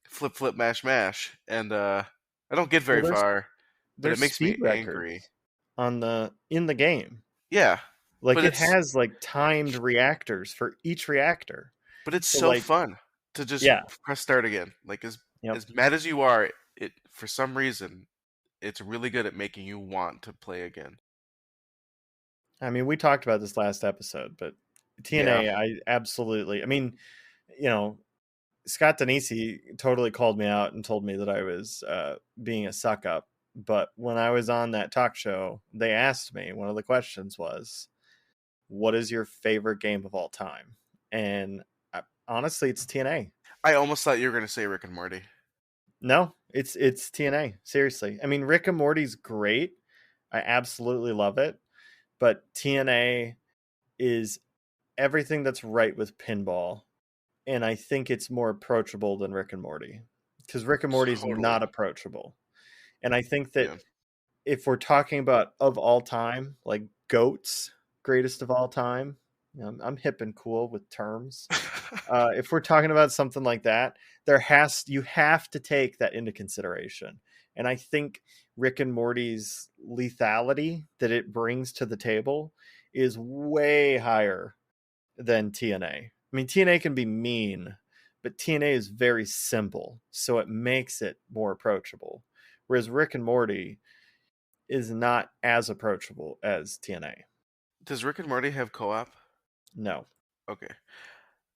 flip flip mash mash, and I don't get very Well, far. But it there's makes speed me angry. records in the game. Yeah, Like but it has like timed reactors for each reactor. it's So so like, fun to just yeah, press start again. Like yep. as mad as you are, it for some reason it's really good at making you want to play again. I mean, we talked about this last episode, but Yeah, TNA, I absolutely. I mean, you know, Scott Denisi totally called me out and told me that I was being a suck up. But when I was on that talk show, they asked me, one of the questions was, what is your favorite game of all time? And honestly, it's TNA. I almost thought you were gonna say Rick and Morty. No, it's TNA. Seriously. I mean, Rick and Morty's great. I absolutely love it. But TNA is everything that's right with pinball. And I think it's more approachable than Rick and Morty. Because Rick and Morty's Totally. not approachable. And I think that Yeah. if we're talking about of all time, like GOATs, greatest of all time, I'm hip and cool with terms. If we're talking about something like that, you have to take that into consideration. And I think Rick and Morty's lethality that it brings to the table is way higher than TNA. I mean, TNA can be mean, but TNA is very simple, so it makes it more approachable. Whereas Rick and Morty is not as approachable as TNA. Does Rick and Morty have co-op? No, Okay.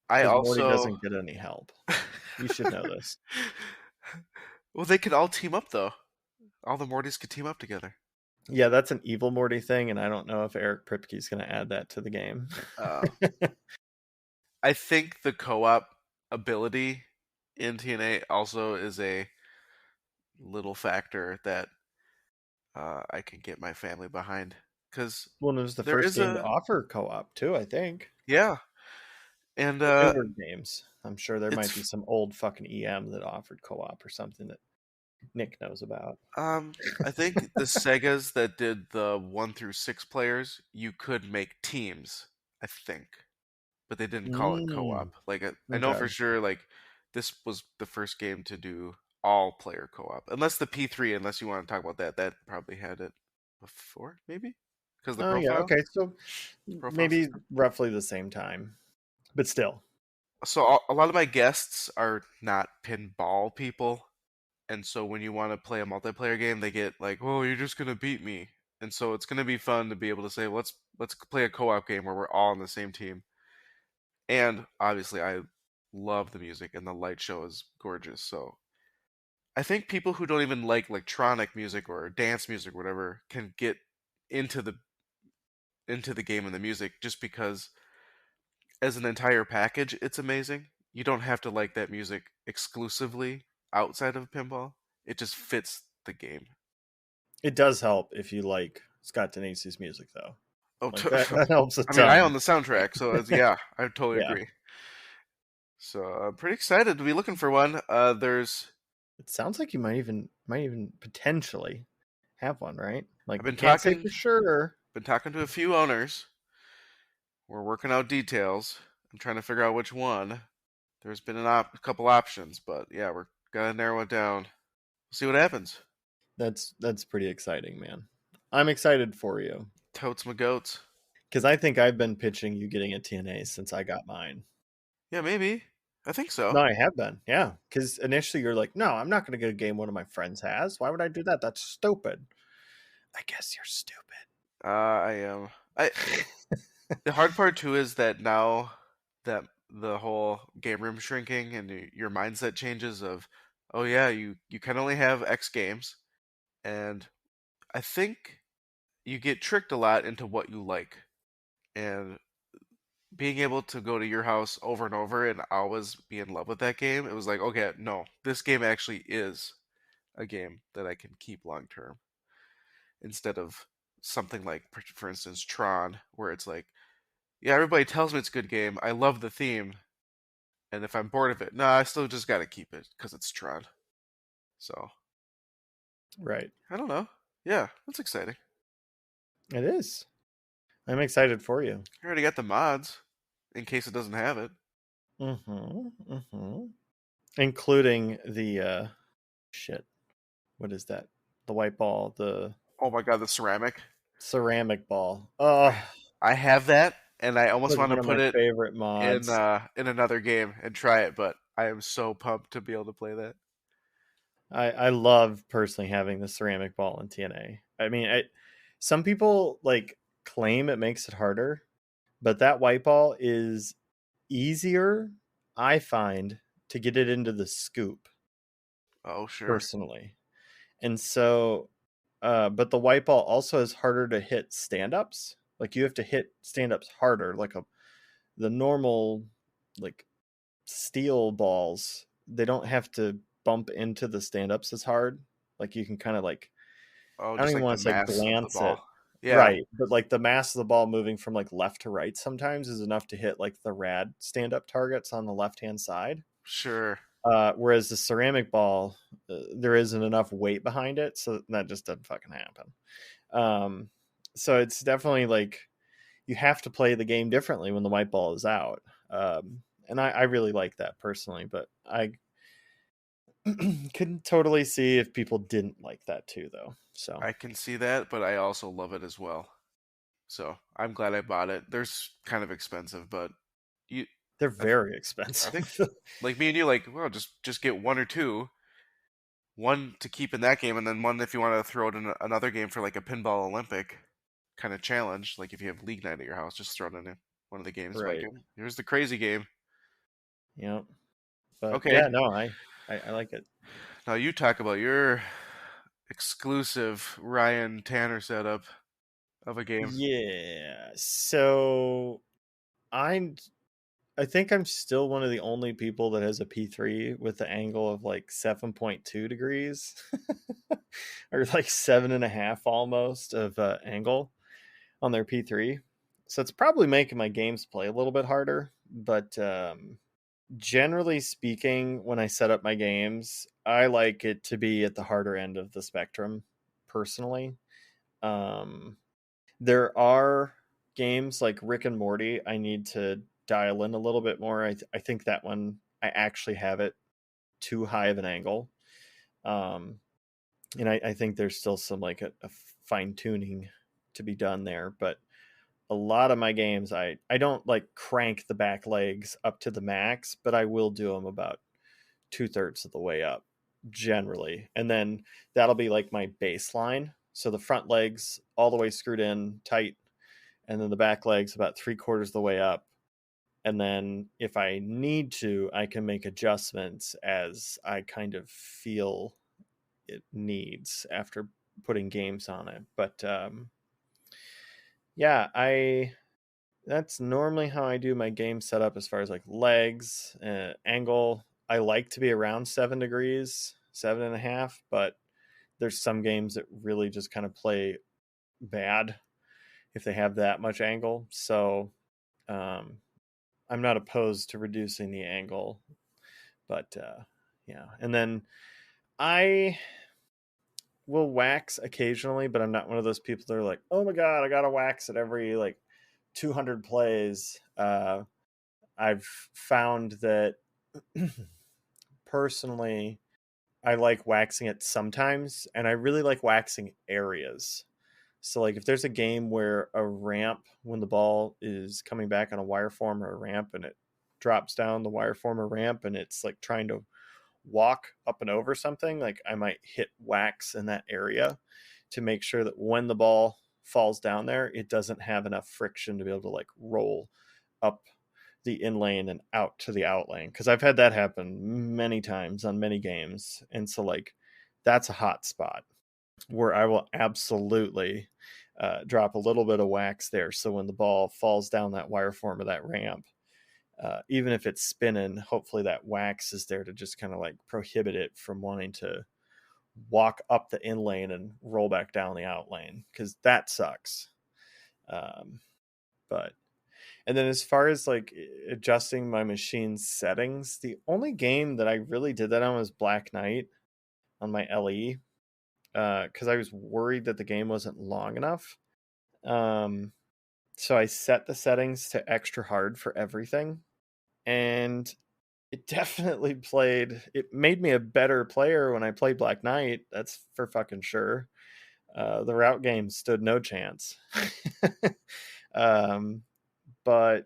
I because Morty also doesn't get any help. You should know this. Well, they could all team up though. All the Mortys could team up together. Yeah, that's an evil Morty thing, and I don't know if Eric Pripke's going to add that to the game. Uh, I think the co-op ability in TNA also is a little factor that I can get my family behind because Well, it was the there first is game to a offer co-op too, I think. yeah, and The newer games. I'm sure there might be it's some old fucking EM that offered co-op or something that Nick knows about. I think the Segas that did the 1 through 6 players, you could make teams. I think, but they didn't call it Mm, co-op. Like I know okay. for sure, like this was the first game to do all player co-op, unless the P3. Unless you want to talk about that, that probably had it before, maybe because the Oh yeah, profile okay. So profile maybe system. roughly the same time, but still. So a lot of my guests are not pinball people, and so when you want to play a multiplayer game, they get like, "Oh, you're just gonna beat me," and so it's gonna be fun to be able to say, "Let's play a co-op game where we're all on the same team." And obviously, I love the music, and the light show is gorgeous. So I think people who don't even like electronic music or dance music, or whatever, can get into the into the game and the music just because, as an entire package, it's amazing. You don't have to like that music exclusively outside of pinball. It just fits the game. It does help if you like Scott Denisi's music, though. Oh, Like that helps a I mean, I ton. own the soundtrack, so yeah, I totally Yeah, agree. So I'm pretty excited to be looking for one. There's it sounds like you might even potentially have one, right? I've Like been can't say talking for sure. to a few owners. We're working out details. I'm trying to figure out which one. There's been a couple options, but yeah, we're gonna narrow it down. See what happens. That's pretty exciting, man. I'm excited for you Totes my goats. because I think I've been pitching you getting a TNA since I got mine. Yeah, maybe. I think so. No, I have been. Yeah, because initially you're like, no, I'm not going to get a game one of my friends has. Why would I do that? That's stupid. I guess you're stupid. I am. I The hard part too is that now that the whole game room shrinking and your mindset changes of, oh yeah, you can only have X games, and I think you get tricked a lot into what you like, and being able to go to your house over and over and always be in love with that game, it was like, okay, no, this game actually is a game that I can keep long term instead of something like, for instance, Tron, where it's like, yeah, everybody tells me it's a good game. I love the theme, and if I'm bored of it, no, I still just gotta keep it because it's Tron. So Right. I don't know. Yeah, that's exciting. It is. I'm excited for you. I already got the mods in case it doesn't have it. Mm-hmm. Mm-hmm. Including the shit. What is that? The white ball, the Oh my god, the ceramic. ceramic ball. I Oh, I have that, and I almost like want to one of put my it favorite mods. in another game and try it, but I am so pumped to be able to play that. I love personally having the ceramic ball in TNA. I mean, some people like claim it makes it harder, but that white ball is easier, I find, to get it into the scoop Oh sure. personally. And so, but the white ball also is harder to hit stand ups. Like you have to hit stand ups harder. The normal, like steel balls, they don't have to bump into the stand ups as hard. Like you can kind of like, Oh, I don't just even like the want to say mass of the glance it. ball. Yeah, Right. But like the mass of the ball moving from like left to right sometimes is enough to hit like the rad stand up targets on the left hand side. sure. Whereas the ceramic ball, there isn't enough weight behind it, so that just doesn't fucking happen. Um, so it's definitely like you have to play the game differently when the white ball is out. And I really like that personally, but I couldn't totally see if people didn't like that too, though. So I can see that, but I also love it as well. So I'm glad I bought it. There's kind of expensive, but you, they're I, th- very I think expensive. like me and you, like, well, just get one or two, one to keep in that game, and then one if you want to throw it in another game for like a pinball Olympic kind of challenge. Like if you have league night at your house, just throw it in one of the games. Like, Right. here's the crazy game. Yeah. But Okay, yeah, no, I like it. now you talk about your exclusive Ryan Tanner setup of a game. Yeah. So I'm I think I'm still one of the only people that has a P3 with the angle of like 7.2 degrees or like 7.5 almost of angle on their P3. So it's probably making my games play a little bit harder. But generally speaking, when I set up my games, I like it to be at the harder end of the spectrum personally. Um, there are games like Rick and Morty I need to dial in a little bit more. I think that one I actually have it too high of an angle. Um, and I think there's still some like a fine tuning to be done there. But a lot of my games, I don't like crank the back legs up to the max, but I will do them about 2/3 of the way up generally. And then that'll be like my baseline. So the front legs all the way screwed in tight, and then the back legs about 3/4 of the way up. And then if I need to, I can make adjustments as I kind of feel it needs after putting games on it. But yeah, I that's normally how I do my game setup as far as like legs, angle. I like to be around 7 degrees, 7.5, but there's some games that really just kind of play bad if they have that much angle. So um, I'm not opposed to reducing the angle, but yeah. And then I will wax occasionally, but I'm not one of those people that are like, oh my god, I gotta wax at every like 200 plays. I've found that personally, I like waxing it sometimes, and I really like waxing areas. So, like, if there's a game where a ramp, when the ball is coming back on a wire form or a ramp, and it drops down the wire former ramp and it's like trying to walk up and over something, like I might hit wax in that area to make sure that when the ball falls down there, it doesn't have enough friction to be able to like roll up the in lane and out to the out lane. Because I've had that happen many times on many games. And so like that's a hot spot where I will absolutely drop a little bit of wax there. So when the ball falls down that wire form or that ramp, even if it's spinning, hopefully that wax is there to just kind of like prohibit it from wanting to walk up the in lane and roll back down the out lane, because that sucks. But and then as far as like adjusting my machine's settings, the only game that I really did that on was Black Knight on my LE, because I was worried that the game wasn't long enough. So I set the settings to extra hard for everything, and it definitely it made me a better player when I played Black Knight. That's for fucking sure. The route game stood no chance. But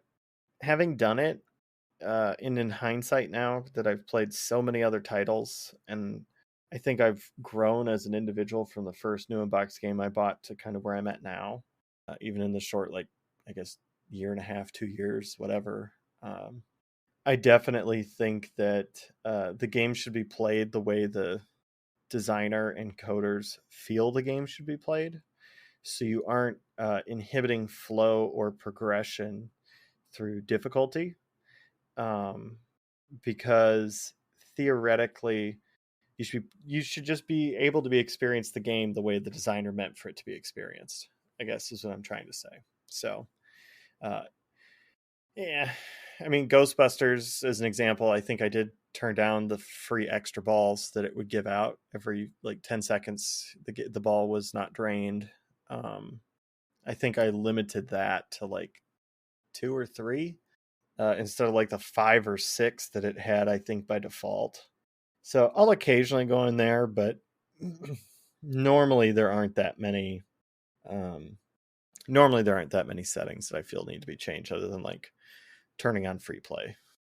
having done it, in hindsight now that I've played so many other titles, and I think I've grown as an individual from the first new inbox game I bought to kind of where I'm at now, even in the short, like, I guess, year and a half, 2 years, whatever. I definitely think that the game should be played the way the designer and coders feel the game should be played. So you aren't inhibiting flow or progression through difficulty. Because theoretically, you should just be able to experienced the game the way the designer meant for it to be experienced, I guess is what I'm trying to say. So, yeah, I mean, Ghostbusters as an example, I think I did turn down the free extra balls that it would give out every like 10 seconds. The ball was not drained. I think I limited that to like 2 or 3 instead of like the 5 or 6 that it had, I think, by default. So I'll occasionally go in there, but normally there aren't that many. Normally there aren't that many settings that I feel need to be changed, other than like turning on free play.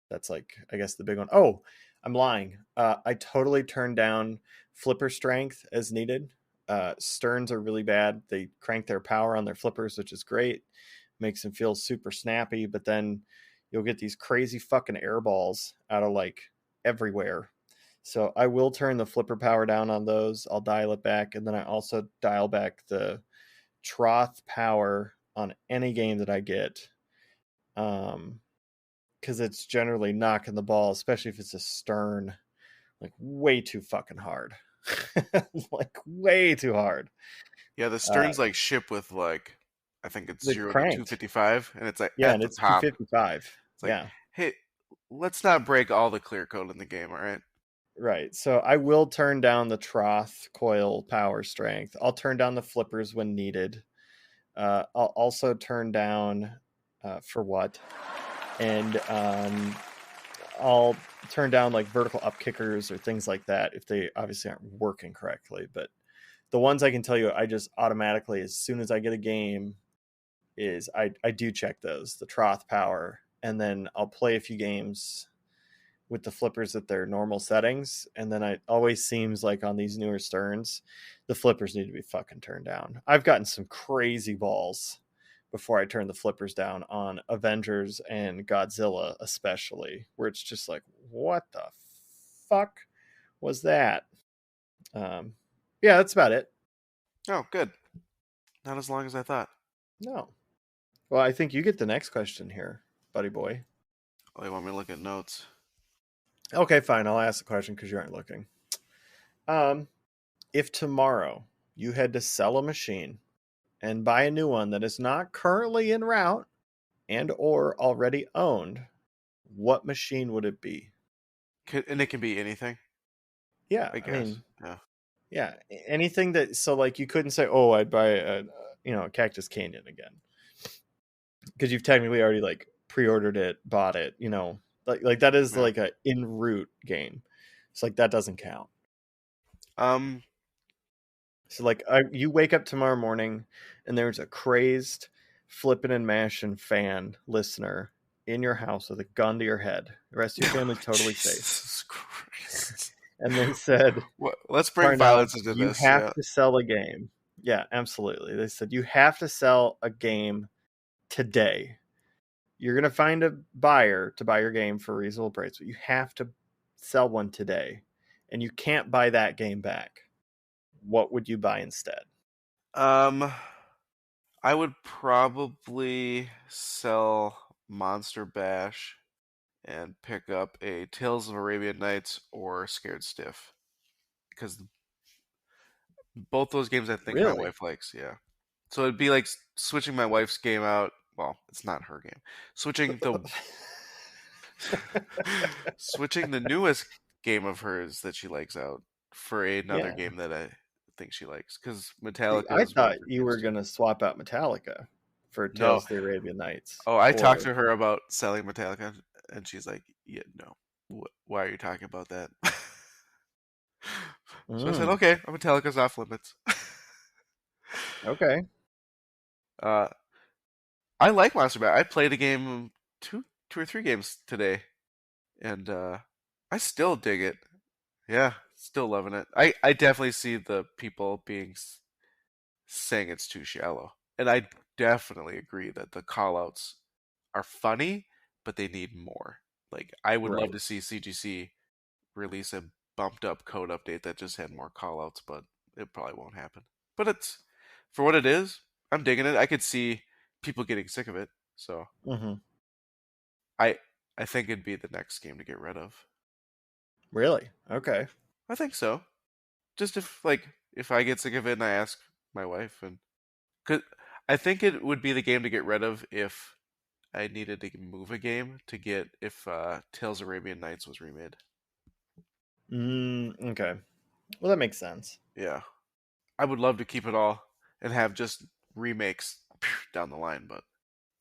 That's like, I guess, the big one. Oh, I'm lying. I totally turned down flipper strength as needed. Sterns are really bad. They crank their power on their flippers, which is great. Makes them feel super snappy, but then you'll get these crazy fucking air balls out of like everywhere. So I will turn the flipper power down on those. I'll dial it back. And then I also dial back the trough power on any game that I get. Because it's generally knocking the ball, especially if it's a stern, like way too fucking hard. Like way too hard. Yeah, the Stern's like ship with like, I think it's The 0 to cranked. 255, and it's like Yeah, at and the it's top. 255. It's like, Yeah. hey, let's not break all the clear code in the game, all right? Right. So I will turn down the trough coil power strength. I'll turn down the flippers when needed. I'll also turn down for what? And I'll turn down like vertical up kickers or things like that if they obviously aren't working correctly. But the ones I can tell you, I just automatically, as soon as I get a game, is I do check those, the trough power, and then I'll play a few games with the flippers at their normal settings, and then it always seems like on these newer Sterns, the flippers need to be fucking turned down. I've gotten some crazy balls before I turn the flippers down on Avengers and Godzilla, especially, where it's just like, what the fuck was that? Yeah, that's about it. Oh, good. Not as long as I thought. No. Well, I think you get the next question here, buddy boy. Oh, you want me to look at notes? Okay, fine. I'll ask the question because you aren't looking. If tomorrow you had to sell a machine and buy a new one that is not currently en route and or already owned, what machine would it be? And it can be anything, Yeah, I I guess. mean, Yeah. yeah, anything that, so like you couldn't say, "Oh, I'd buy a Cactus Canyon again," because you've technically already like pre-ordered it, bought it, like that is Yeah. like a en route game. It's like that doesn't count. Um, So like you wake up tomorrow morning and there's a crazed Flippin and Mashing fan listener in your house with a gun to your head. The rest of your family's totally safe. Jesus Christ. And they said, Let's bring Parnell, violence into you this. have Yeah. to sell a game. Yeah, absolutely. They said, you have to sell a game today. You're going to find a buyer to buy your game for a reasonable price, but you have to sell one today. And you can't buy that game back. What would you buy instead? I would probably sell Monster Bash and pick up a Tales of Arabian Nights or Scared Stiff, because both those games I think my Really? wife likes. Yeah, so it'd be like switching my wife's game out. Well, it's not her game. Switching the newest game of hers that she likes out for another Yeah. game that I think she likes, because See, Metallica I is one of thought her you games were too. going to swap out Metallica for No, Tales of the Arabian Nights. oh, I talked Or, to her about selling Metallica, and she's like, "Yeah, no. Why are you talking about that?" So I said, mm, "Okay, Metallica's off limits." okay. uh, I like Monster Bash. I played a game, two or three games today, and I still dig it. Yeah, still loving it. I definitely see the people saying it's too shallow, and I definitely agree that the callouts are funny, but they need more. Like, I would love Right. to see CGC release a bumped up code update that just had more callouts, but it probably won't happen. But it's for what it is. I'm digging it. I could see people getting sick of it, so Hmm. I I think it'd be the next game to get rid of. Really? Okay. I think so. Just if I get sick of it and I ask my wife, and cause I think it would be the game to get rid of if I needed to move a game to get if Tales of Arabian Nights was remade. Okay. Well, that makes sense. Yeah, I would love to keep it all and have just remakes down the line, but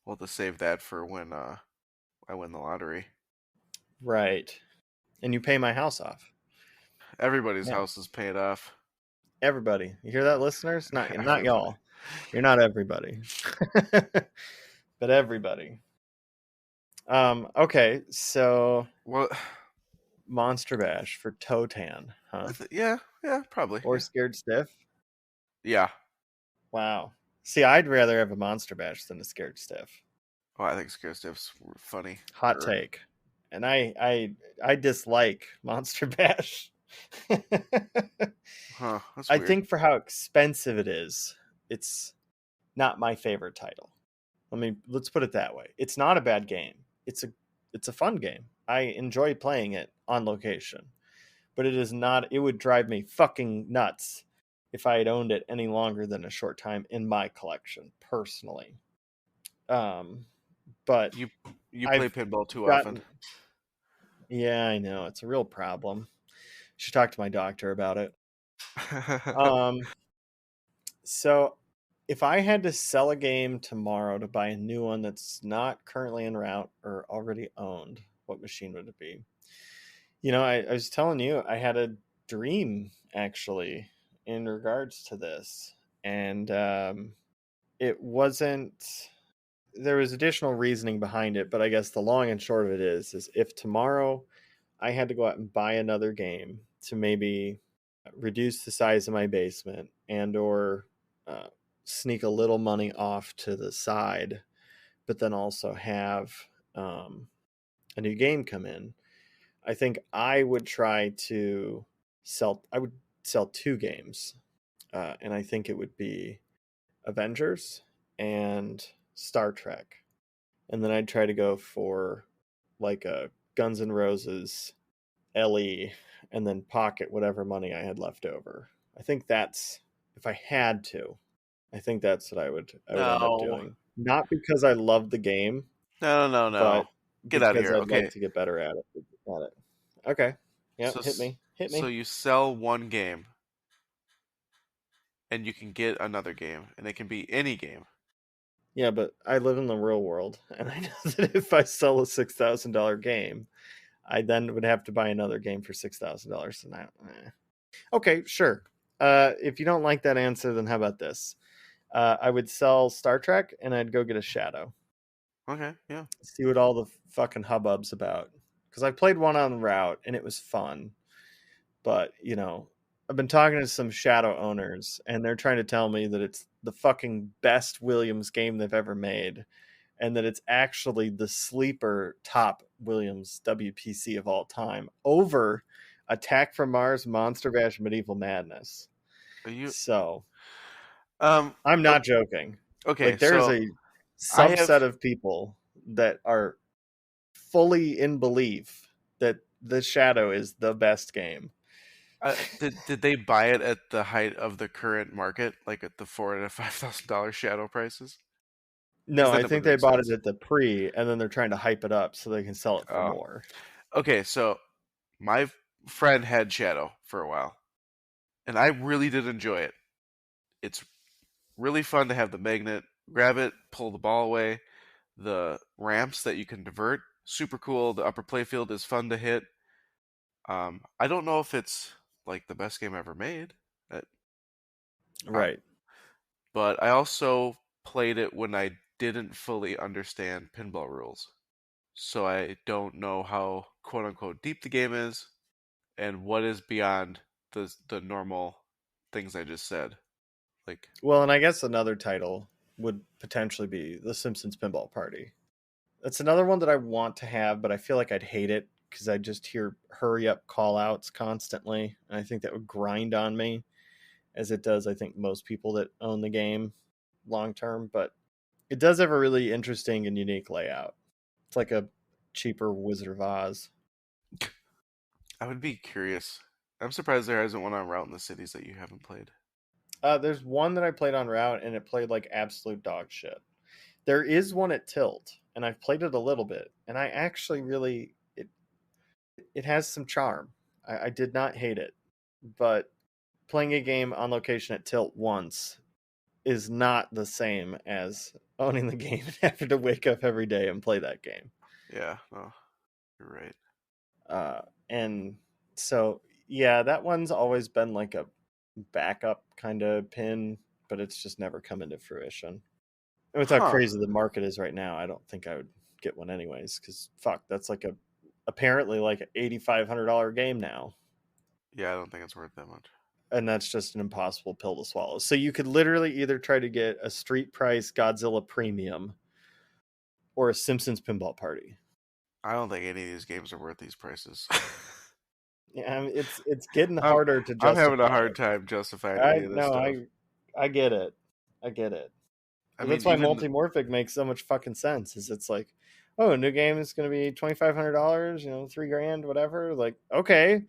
we'll have to save that for when I win the lottery. Right. And you pay my house off. Everybody's Yeah. house is paid off. Everybody. You hear that, listeners? Not Everybody. y'all. You're not everybody. But everybody. Okay, so Well, Monster Bash for Totan, huh? yeah, yeah, probably, Or yeah, Scared Stiff? yeah. Wow. See, I'd rather have a Monster Bash than a Scared Stiff. Oh, I think Scare Stiff's funny. Hot take. And I dislike Monster Bash. Huh? That's I weird. think for how expensive it is, it's not my favorite title. Let's put it that way. It's not a bad game. It's a fun game. I enjoy playing it on location. But it is not, it would drive me fucking nuts if I had owned it any longer than a short time in my collection, personally. Um but You you play I've pinball too often. gotten, yeah, I know, it's a real problem. Should talk to my doctor about it. Um so if I had to sell a game tomorrow to buy a new one that's not currently en route or already owned, what machine would it be? I was telling you, I had a dream actually in regards to this. And it wasn't, there was additional reasoning behind it, but I guess the long and short of it is if tomorrow I had to go out and buy another game to maybe reduce the size of my basement and or uh, sneak a little money off to the side, but then also have um, a new game come in, I think I would try to I would sell two games. And I think it would be Avengers and Star Trek. And then I'd try to go for like a Guns N' Roses LE and then pocket whatever money I had left over. I think that's, if I had to, I think that's what I would end up No, doing. Not because I love the game, no, no, no. but Get out of because here. I'd like Okay. to get better at it. Okay. Yep, So hit me. Hit so me. you sell one game and you can get another game, and it can be any game. Yeah, but I live in the real world, and I know that if I sell a $6,000 game, I then would have to buy another game for $6,000. So now, okay, sure. If you don't like that answer, then how about this? I would sell Star Trek, and I'd go get a Shadow. Okay, yeah. See what all the fucking hubbub's about. Because I played one on route and it was fun. But, I've been talking to some Shadow owners and they're trying to tell me that it's the fucking best Williams game they've ever made. And that it's actually the sleeper top Williams WPC of all time over Attack from Mars, Monster Bash, Medieval Madness. Are you So um I'm o- not joking. okay, Like there's so a I have subset of people that are fully in belief that the Shadow is the best game. did they buy it at the height of the current market, like at the $4,000 to $5,000 shadow prices? Because No, then I it would think they make bought it sense. at the pre, and then they're trying to hype it up so they can sell it for Oh, more. okay. So my friend had Shadow for a while, and I really did enjoy it. It's really fun to have the magnet, grab it, pull the ball away. The ramps that you can divert, super cool. The upper playfield is fun to hit. I don't know if it's like the best game ever made, uh, um, Right. but I also played it when I didn't fully understand pinball rules. So I don't know how quote unquote deep the game is and what is beyond the normal things I just said. Like, Well, and I guess another title would potentially be The Simpsons Pinball Party. That's another one that I want to have, but I feel like I'd hate it because I just hear hurry up call outs constantly. And I think that would grind on me, as it does, I think, most people that own the game long term. But it does have a really interesting and unique layout. It's like a cheaper Wizard of Oz. I would be curious. I'm surprised there isn't one on Route in the Cities that you haven't played. There's one that I played on route and it played like absolute dog shit. There is one at Tilt, and I've played it a little bit, and I actually really it has some charm. I did not hate it, but playing a game on location at Tilt once is not the same as owning the game and having to wake up every day and play that game. Yeah, no, you're right. And so, yeah, that one's always been like a backup kind of pin, but it's just never come into fruition. And with how Huh. crazy the market is right now, I don't think I would get one anyways. Because fuck, that's like a apparently like an $8,500 game now, Yeah, I don't think it's worth that much. and that's just an impossible pill to swallow. So you could literally either try to get a street price Godzilla Premium or a Simpsons Pinball Party. I don't think any of these games are worth these prices. Yeah, I mean, it's getting I'm harder to I'm having a justify hard it. time justifying I any of this no, stuff. I get it. I get it. I That's mean, why even multimorphic makes so much fucking sense. Is it's like, oh, a new game is going to be $2,500, $3,000, whatever. Like, okay,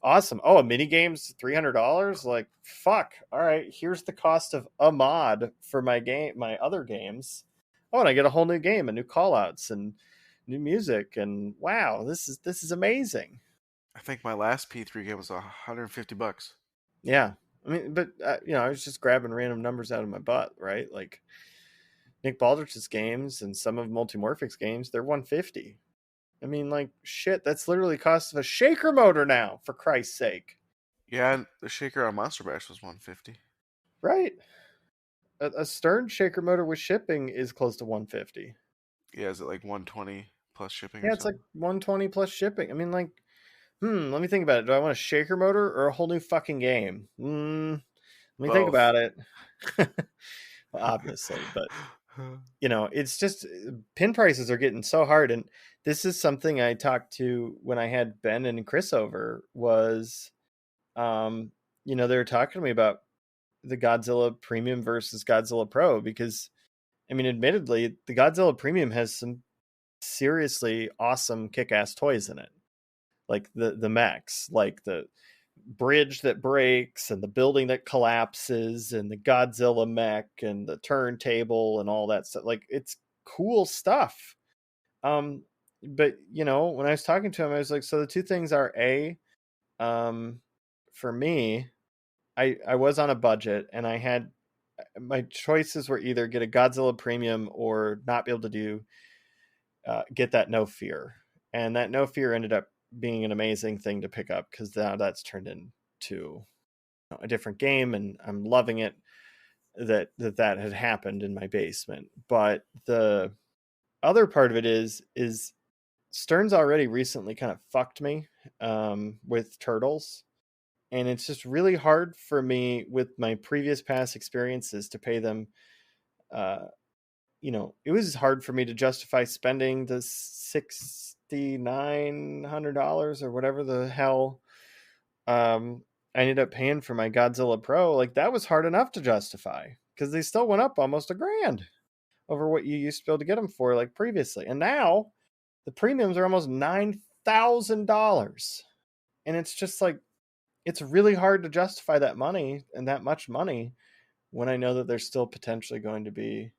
awesome. Oh, a mini game's $300. Like, fuck. All right, here's the cost of a mod for my other games. Oh, and I get a whole new game, and new callouts and new music, and wow, this is amazing. I think my last P3 game was $150. Yeah, I mean, but I was just grabbing random numbers out of my butt, right? Like Nick Baldrich's games and some of Multimorphic's games, they're 150. I mean, like shit, that's literally the cost of a shaker motor now, for Christ's sake. Yeah, and the shaker on Monster Bash was 150. Right? A Stern shaker motor with shipping is close to 150. Yeah, is it like 120 plus shipping or Yeah, it's like something? 120 plus shipping. I mean, like, let me think about it. Do I want a shaker motor or a whole new fucking game? Let me think Both. about it. Well, obviously, but it's just pin prices are getting so hard. And this is something I talked to when I had Ben and Chris over was, they were talking to me about the Godzilla Premium versus Godzilla Pro, because I mean, admittedly, the Godzilla Premium has some seriously awesome kick-ass toys in it. Like the mechs, like the bridge that breaks and the building that collapses and the Godzilla mech and the turntable and all that stuff. Like it's cool stuff. Um, but when I was talking to him, I was like, so the two things are um, for me, I was on a budget and I had my choices were either get a Godzilla Premium or not be able to get that No Fear, and that No Fear ended up being an amazing thing to pick up because now that's turned into a different game, and I'm loving it that had happened in my basement. But the other part of it is Stern's already recently kind of fucked me with turtles. And it's just really hard for me with my previous past experiences to pay them. It was hard for me to justify spending the $6,900 or whatever the hell I ended up paying for my Godzilla Pro. Like, that was hard enough to justify because they still went up almost $1,000 over what you used to be able to get them for like previously. And now the premiums are almost $9,000. And it's just like, it's really hard to justify that money and that much money when I know that there's still potentially going to be,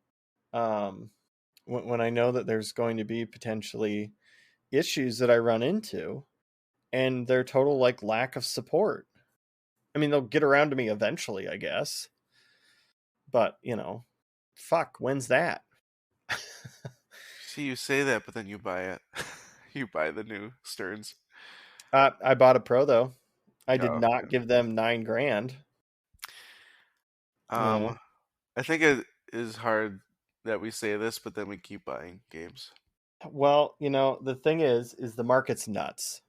when I know that there's going to be potentially issues that I run into and their total like lack of support. I mean, they'll get around to me eventually, I guess. But, fuck, when's that? See, you say that, but then you buy it. You buy the new Stearns. I bought a Pro though. I did Oh, not give them $9,000. You know, I think it is hard that we say this, but then we keep buying games. well, the thing is the market's nuts.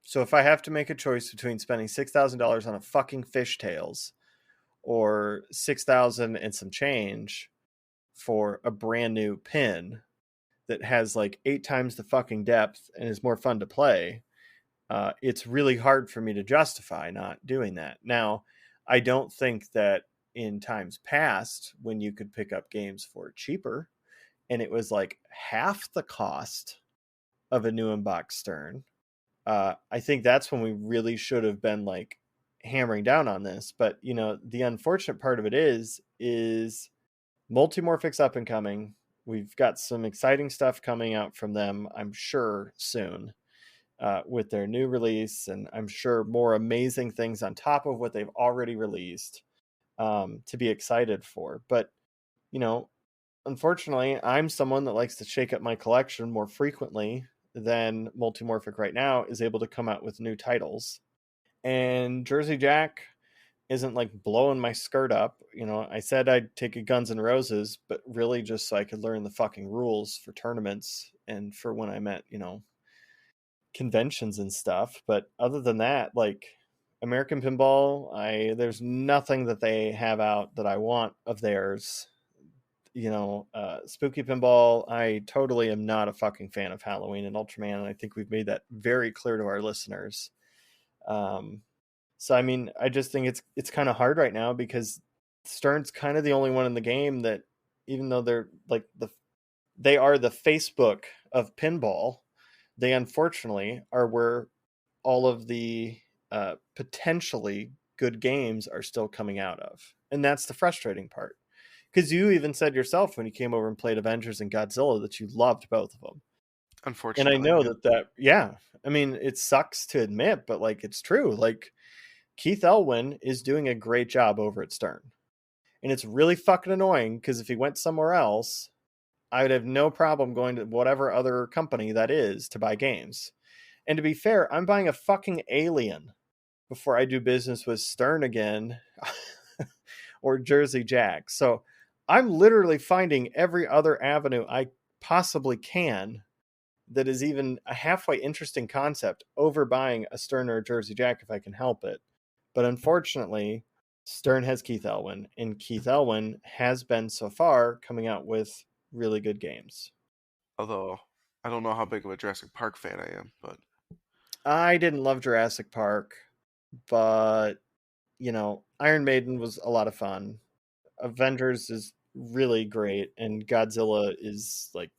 So if I have to make a choice between spending $6,000 on a fucking fishtails or 6,000 and some change for a brand new pin that has like 8 times the fucking depth and is more fun to play, it's really hard for me to justify not doing that. Now, I don't think that in times past when you could pick up games for cheaper and it was like half the cost of a new inbox Stern, I think that's when we really should have been like hammering down on this. But the unfortunate part of it is Multimorphic's up and coming. We've got some exciting stuff coming out from them, I'm sure, soon with their new release, and I'm sure more amazing things on top of what they've already released to be excited for. But unfortunately, I'm someone that likes to shake up my collection more frequently than Multimorphic right now is able to come out with new titles. And Jersey Jack isn't like blowing my skirt up. I said I'd take a Guns N' Roses, but really just so I could learn the fucking rules for tournaments and for when I'm at, conventions and stuff. But other than that, like American Pinball, there's nothing that they have out that I want of theirs. Spooky Pinball, I totally am not a fucking fan of Halloween and Ultraman, and I think we've made that very clear to our listeners. So I mean, I just think it's kind of hard right now because Stern's kind of the only one in the game that, even though they're like they are the Facebook of pinball, they unfortunately are where all of the potentially good games are still coming out of, and that's the frustrating part. Because you even said yourself when you came over and played Avengers and Godzilla that you loved both of them. And I Unfortunately, know yeah. yeah, I mean, it sucks to admit, but like, it's true. Like, Keith Elwin is doing a great job over at Stern. And it's really fucking annoying because if he went somewhere else, I would have no problem going to whatever other company that is to buy games. And to be fair, I'm buying a fucking Alien before I do business with Stern again or Jersey Jack. So I'm literally finding every other avenue I possibly can that is even a halfway interesting concept over buying a Stern or a Jersey Jack if I can help it. But unfortunately, Stern has Keith Elwin, and Keith Elwin has been so far coming out with really good games. Although I don't know how big of a Jurassic Park fan I am, but I didn't love Jurassic Park, but Iron Maiden was a lot of fun. Avengers is really great, and Godzilla is like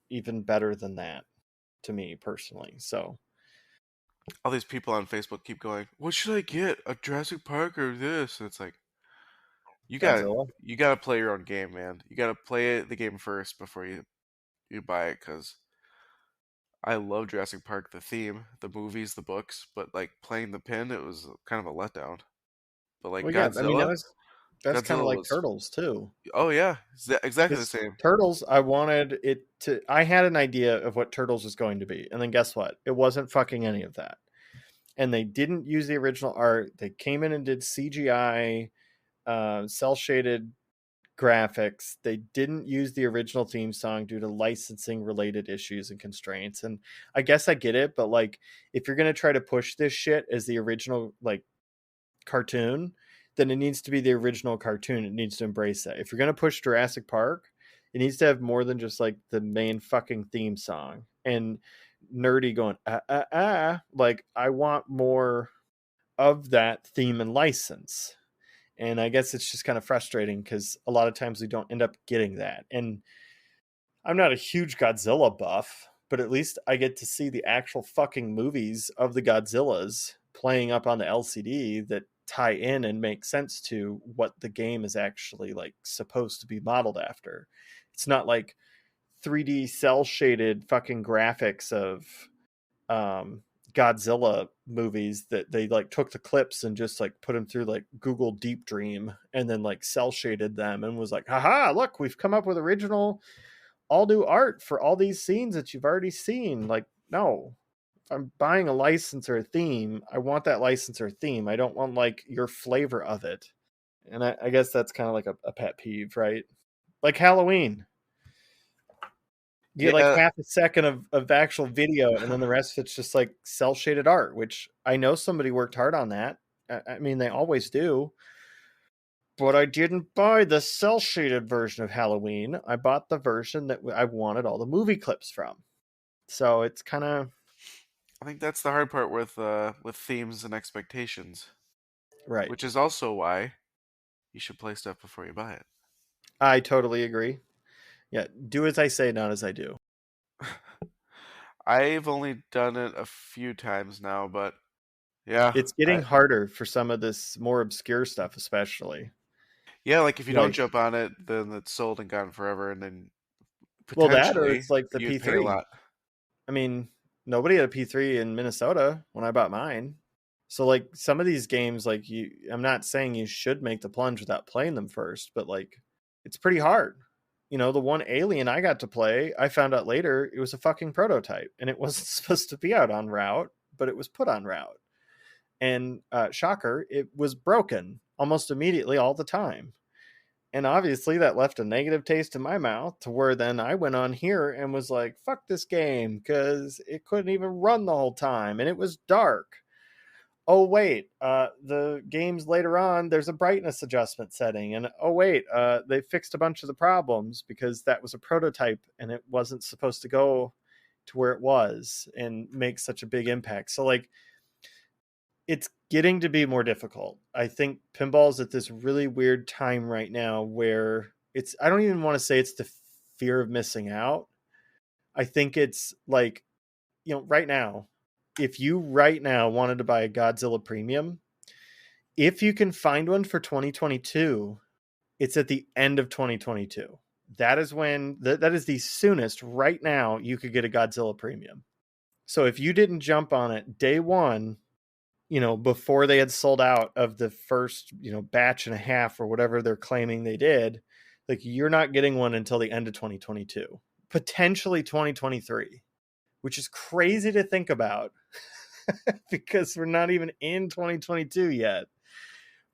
even better than that to me personally. So all these people on Facebook keep going, "What should I get? A Jurassic Park or this?" And it's like, you got Godzilla. you got to play your own game, man. You got to play the game first before you buy it, because I love Jurassic Park, the theme, the movies, the books, but like playing the pin, it was kind of a letdown. But like Well, yeah, I mean that's kind of Godzilla like was, Turtles too. oh yeah, exactly the Because same. Turtles, I had an idea of what Turtles was going to be, and then guess what? It wasn't fucking any of that. And they didn't use the original art. They came in and did CGI, cell shaded graphics. They didn't use the original theme song due to licensing related issues and constraints. And I guess I get it, but like if you're going to try to push this shit as the original like cartoon, then it needs to be the original cartoon. It needs to embrace that. If you're going to push Jurassic Park, it needs to have more than just like the main fucking theme song and nerdy going like I want more of that theme and license. And I guess it's just kind of frustrating because a lot of times we don't end up getting that. And I'm not a huge Godzilla buff, but at least I get to see the actual fucking movies of the Godzillas playing up on the LCD that tie in and make sense to what the game is actually like supposed to be modeled after. It's not like 3D cell shaded fucking graphics of Godzilla movies that they like took the clips and just like put them through like Google Deep Dream and then like cell shaded them and was like, haha, look, we've come up with original all new art for all these scenes that you've already seen. Like, no, if I'm buying a license or a theme, I want that license or theme. I don't want like your flavor of it. And I guess that's kind of like a pet peeve, right? Like Halloween. You get like Yeah, half a second of actual video, and then the rest of it's just like cell shaded art, which I know somebody worked hard on that. I mean, they always do. But I didn't buy the cell shaded version of Halloween. I bought the version that I wanted all the movie clips from. So it's kind of I think that's the hard part with themes and expectations, right. which is also why you should play stuff before you buy I totally agree. Yeah, do as I say, not as I do. it. I've only done it a few times now, but yeah, It's getting harder for some of this more obscure stuff, especially. yeah, like if you don't Like, jump on it, then it's sold and gone forever, and then well, that or potentially it's like the you'd pay a P3. lot. I mean, nobody had a P3 in Minnesota when I bought mine. So like some of these games, like I'm not saying you should make the plunge without playing them first, but like it's pretty hard. You know, the one Alien I got to play, I found out later it was a fucking prototype and it wasn't supposed to be out on route, but it was put on route. And shocker, it was broken almost immediately all the time. And obviously that left a negative taste in my mouth to where then I went on here and was like, fuck this game because it couldn't even run the whole time and it was dark. Oh, wait, the games later on, there's a brightness adjustment setting. And oh, wait, they fixed a bunch of the problems because that was a prototype and it wasn't supposed to go to where it was and make such a big impact. So, like, it's getting to be more difficult. I think pinball's at this really weird time right now where it's, I don't even want to say it's the fear of missing out. I think it's like, you know, right now, if you right now wanted to buy a Godzilla Premium, if you can find one for 2022, it's at the end of 2022. That is when, that is the soonest right now you could get a Godzilla Premium. So if you didn't jump on it day one, you know, before they had sold out of the first, you know, batch and a half or whatever they're claiming they did, like you're not getting one until the end of 2022, potentially 2023, which is crazy to think about because we're not even in 2022 yet.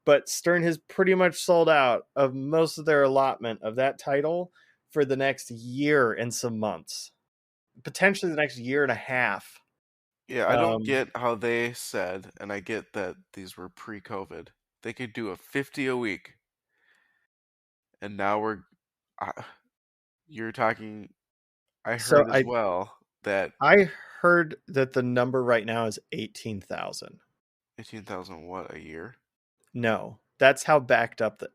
But Stern has pretty much sold out of most of their allotment of that title for the next year and some months, potentially the next year and a half. Yeah, I don't Um, get how they said, and I get that these were pre-COVID. They could do a 50 a week, and now uh, you're talking. I so heard as well that I heard that the number right now is 18,000. 18,000 what a year? No, that's how backed up that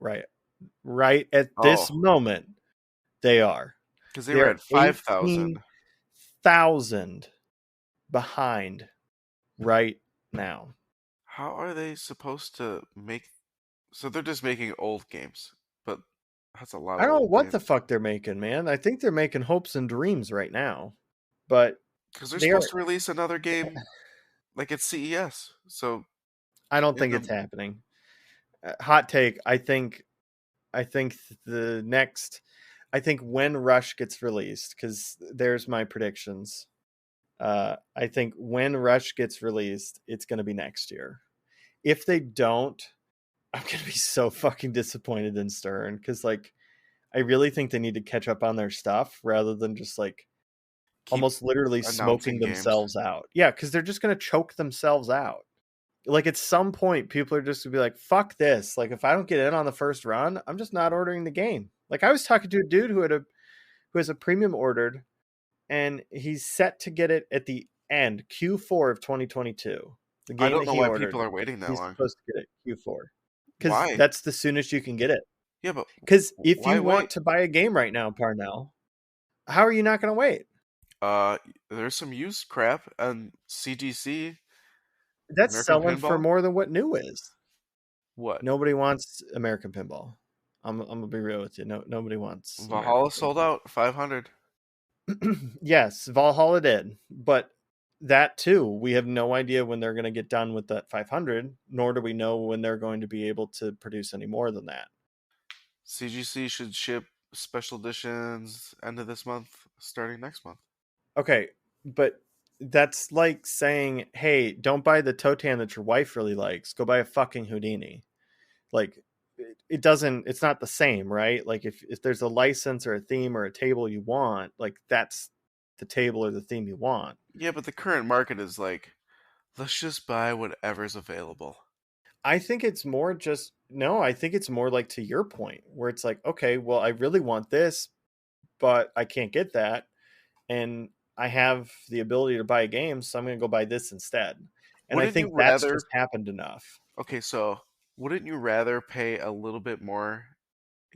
right at this Oh, moment they are. because they were They're at 5,000. 18,000 behind right now. How are they supposed to make? So they're just making old games, but that's a lot I of don't know old what the games. fuck they're making, man. I think they're making hopes and dreams right now. But Because they're they are, supposed to release another game like at CES. So I don't in think it's the happening. Hot take, I think the next, I think when Rush gets released, because there's my predictions. I think when Rush gets released, it's going to be next year. If they don't, I'm going to be so fucking disappointed in Stern because, like, I really think they need to catch up on their stuff rather than just like Keep almost literally smoking announcing games. themselves out. Yeah, because they're just going to choke themselves out. Like at some point, people are just going to be like, fuck this. Like if I don't get in on the first run, I'm just not ordering the game. Like I was talking to a dude who has a premium ordered and he's set to get it at the end, Q4 of 2022. The I game don't that know he why people ordered, are waiting that he's long. supposed to get it Q4 because Why? that's the soonest you can get it. Yeah, but Because if why you wait? want to buy a game right now, Parnell, how are you not going to wait? Uh, there's some used crap on CGC, That's American selling for Pinball. more than what new is. What? Nobody wants American Pinball. I'm gonna be real with you. No, nobody wants Valhalla American sold Pinball. out 500. Yes, Valhalla did, but that too, we have no idea when they're going to get done with that 500, nor do we know when they're going to be able to produce any more than that. CGC should ship special editions end of this month, starting next month. Okay, but that's like saying, "Hey, don't buy the Totan that your wife really likes. Go buy a fucking Houdini." Like it doesn't it's not the same, right? Like if there's a license or a theme or a table you want, like that's the table or the theme you want. Yeah, but the current market is like, let's just buy whatever's available. I think it's more just no, I think it's more like to your point where it's like, okay, well, I really want this, but I can't get that. And I have the ability to buy games, so I'm going to go buy this instead. And I Wouldn't you think that's rather? just happened enough. Okay, so wouldn't you rather pay a little bit more,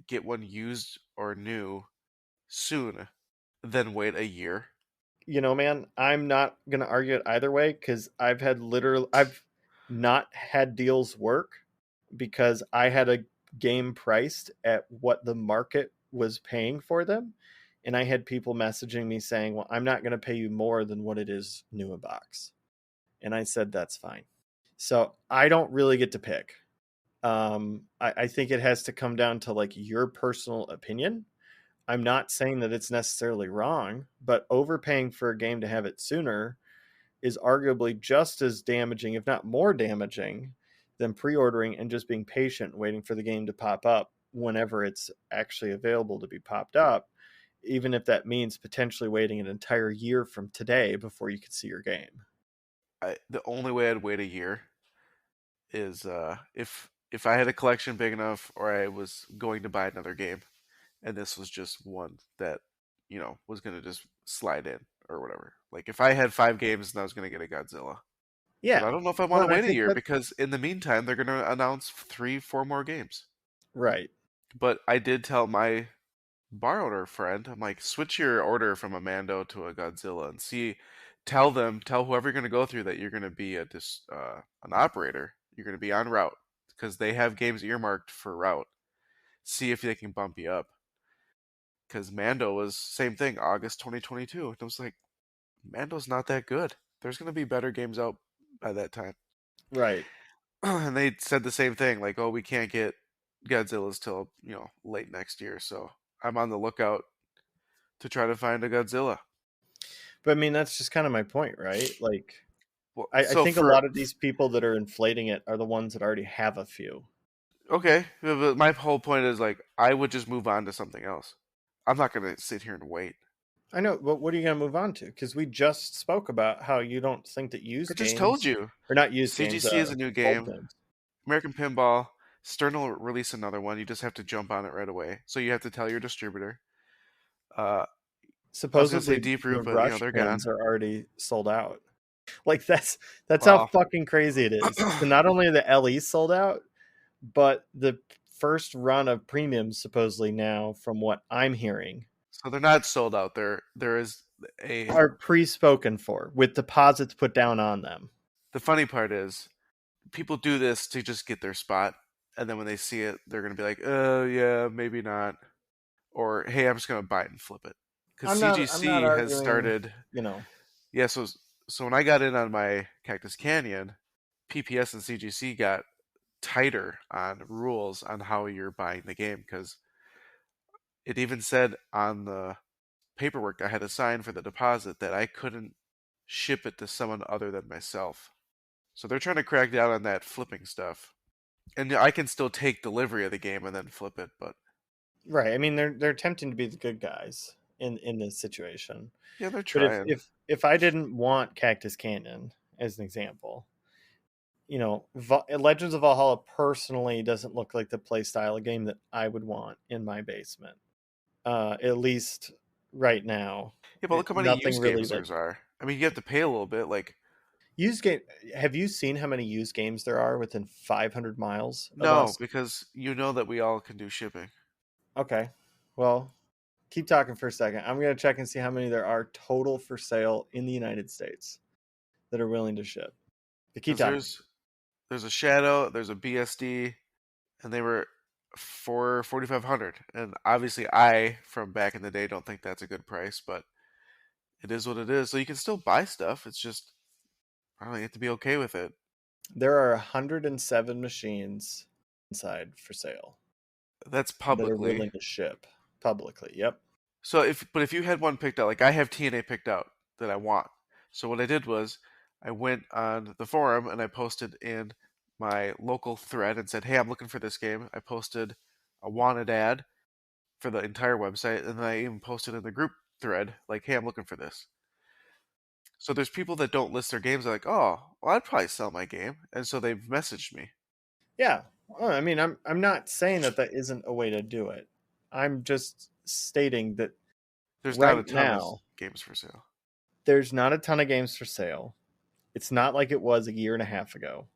get one used or new soon, than wait a year? You know, man, I'm not going to argue it either way because I've not had deals work because I had a game priced at what the market was paying for them. And I had people messaging me saying, well, I'm not going to pay you more than what it is new in box. And I said, that's fine. So I don't really get to pick. I think it has to come down to like your personal opinion. I'm not saying that it's necessarily wrong, but overpaying for a game to have it sooner is arguably just as damaging, if not more damaging, than pre ordering and just being patient, waiting for the game to pop up whenever it's actually available to be popped up, even if that means potentially waiting an entire year from today before you can see your game. The only way I'd wait a year is if I had a collection big enough or I was going to buy another game and this was just one that, was gonna just slide in or whatever. Like if I had 5 games and I was gonna get a Godzilla. But I Yeah. don't know if I want Well, to and I wait a think year that, because in the meantime they're gonna announce 3, 4 more games. right. But I did tell my bar owner friend, I'm like, switch your order from a Mando to a Godzilla and see. Tell whoever you're gonna go through that you're gonna be an operator. You're gonna be on route because they have games earmarked for route. See if they can bump you up. Because Mando was same thing, August 2022. And I was like, Mando's not that good. There's gonna be better games out by that time. Right. And they said the same thing, like, oh, we can't get Godzilla's till late next year. So I'm on the lookout to try to find a Godzilla. But I mean, that's just kind of my point, right? Like, Well, I so think a for lot of these people that are inflating it are the ones that already have a few. okay, but my whole point is like I would just move on to something else. I'm not gonna sit here and wait. I know, but what are you going to move on to? Because we just spoke about how you don't think that I used just told games, you, or not used games, CGC is a new old game. games. American Pinball, Stern will release another one. You just have to jump on it right away. So you have to tell your distributor. Uh, I was gonna say Supposedly, Deep the Root, but Rush they're gone. pins are already sold out. Like that's how Well, fucking crazy it is. So not only are the LE sold out, but the first run of premiums supposedly now, from what I'm hearing, so they're not sold out. There is a. are pre-spoken for with deposits put down on them. The funny part is people do this to just get their spot, and then when they see it, they're gonna be like, "Oh yeah, maybe not," or "Hey, I'm just gonna buy it and flip it." Because I'm not CGC has arguing, started. you know. Yeah, so when I got in on my Cactus Canyon, PPS and CGC got tighter on rules on how you're buying the game because it even said on the paperwork I had to sign for the deposit that I couldn't ship it to someone other than myself. So they're trying to crack down on that flipping stuff. And I can still take delivery of the game and then flip it, but Right. I mean, they're attempting to be the good guys in this situation. Yeah, they're But trying. if I didn't want Cactus Canyon as an example, Legends of Valhalla personally doesn't look like the play style of game that I would want in my basement. At least right now, Yeah, but look how many nothing used really games like there are. I mean, you have to pay a little bit. Like, used game. Have you seen how many used games there are within 500 miles of no, us? because you know that we all can do shipping. Okay, well, keep talking for a second. I'm gonna check and see how many there are total for sale in the United States that are willing to ship. But keep Because talking. there's a Shadow, there's a BSD, and they were for 4,500. And obviously, I from back in the day don't think that's a good price, but it is what it is. So you can still buy stuff. It's just I don't know, you have to be okay with it. There are 107 machines inside for sale That's that are publicly. willing to ship publicly. Yep. So if you had one picked out, like I have TNA picked out that I want. So what I did was I went on the forum and I posted in my local thread and said, "Hey, I'm looking for this game." I posted a wanted ad for the entire website, and then I even posted in the group thread like, "Hey, I'm looking for this." So there's people that don't list their games. They're like, "Oh, well, I'd probably sell my game," and so they've messaged me. Yeah. Well, I mean, I'm not saying that that isn't a way to do it. I'm just stating that There's not a right ton of now games for sale. there's not a ton of games for sale. It's not like it was a year and a half ago.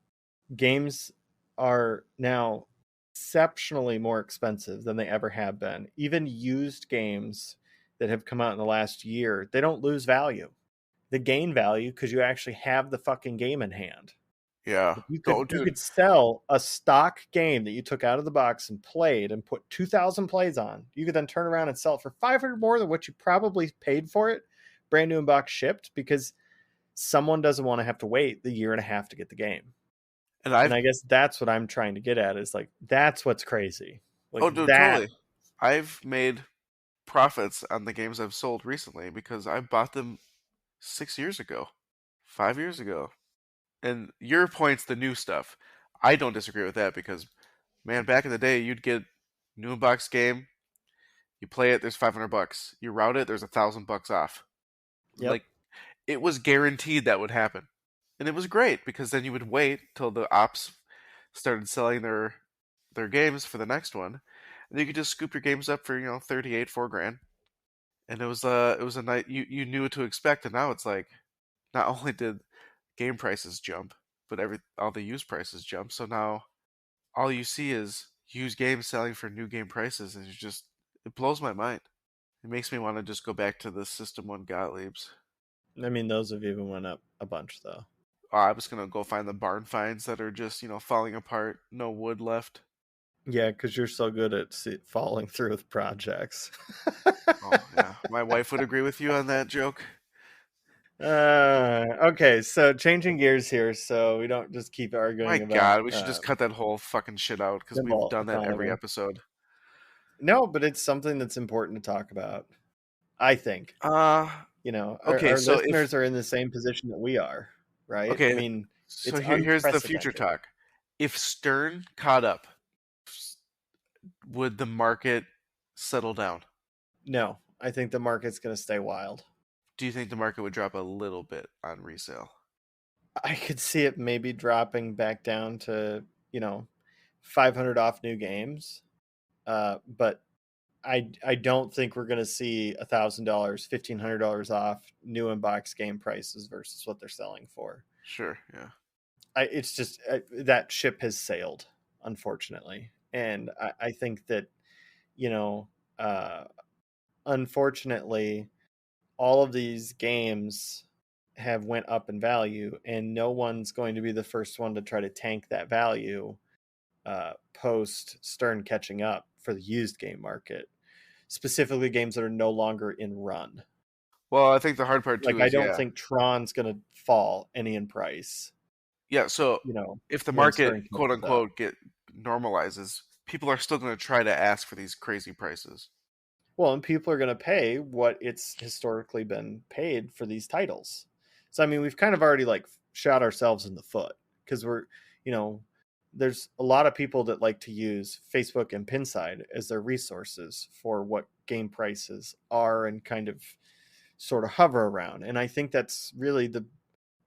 Games are now exceptionally more expensive than they ever have been. Even used games that have come out in the last year, they don't lose value. They gain value because you actually have the fucking game in hand. Yeah. If you Oh, you dude. could sell a stock game that you took out of the box and played and put 2,000 plays on, you could then turn around and sell it for 500 more than what you probably paid for it, brand new in box shipped, because someone doesn't want to have to wait the year and a half to get the game. And And I've I guess that's what I'm trying to get at is like that's what's crazy. Like oh, dude, that. totally. I've made profits on the games I've sold recently because I bought them 6 years ago, 5 years ago. And your point's the new stuff. I don't disagree with that because, man, back in the day, you'd get new box game, you play it, there's $500. You route it, there's $1,000 off. Yep. Like it was guaranteed that would happen, and it was great because then you would wait till the ops started selling their games for the next one, and you could just scoop your games up for 38 4 grand, and it was a night you knew what to expect, and now it's like not only did game prices jump, but all the used prices jump. So now all you see is used games selling for new game prices, and it blows my mind. It makes me want to just go back to the System One Gottliebs. I mean, those have even went up a bunch though. I was gonna go find the barn finds that are just falling apart, no wood left. Yeah, because you're so good at falling through with projects. Oh yeah, my wife would agree with you on that joke. Okay, so changing gears here, so we don't just keep My arguing about God, we should just cut that whole fucking shit out because we've pinball done that every economy. episode. No, but it's something that's important to talk about. I think Uh okay, our so if listeners are in the same position that we are, right? I okay, mean, so it's here's the future unprecedented. talk. If Stern caught up, would the market settle down? No, I think the market's going to stay wild. Do you think the market would drop a little bit on resale? I could see it maybe dropping back down to 500 off new games, but I don't think we're going to see $1,000, $1,500 off new in box game prices versus what they're selling for. Sure, yeah. It's just that ship has sailed, unfortunately, and I think that you know, uh, unfortunately, all of these games have went up in value, and no one's going to be the first one to try to tank that value post Stern catching up for the used game market, specifically games that are no longer in run. Well, I think the hard part Like too I is don't yeah. think Tron's going to fall any in price, Yeah, so if the when market Stern quote catches up. unquote get normalizes, people are still going to try to ask for these crazy prices. Well, and people are going to pay what it's historically been paid for these titles. So I mean, we've kind of already like shot ourselves in the foot because we're, you know, there's a lot of people that like to use Facebook and Pinside as their resources for what game prices are and kind of sort of hover around. And I think that's really the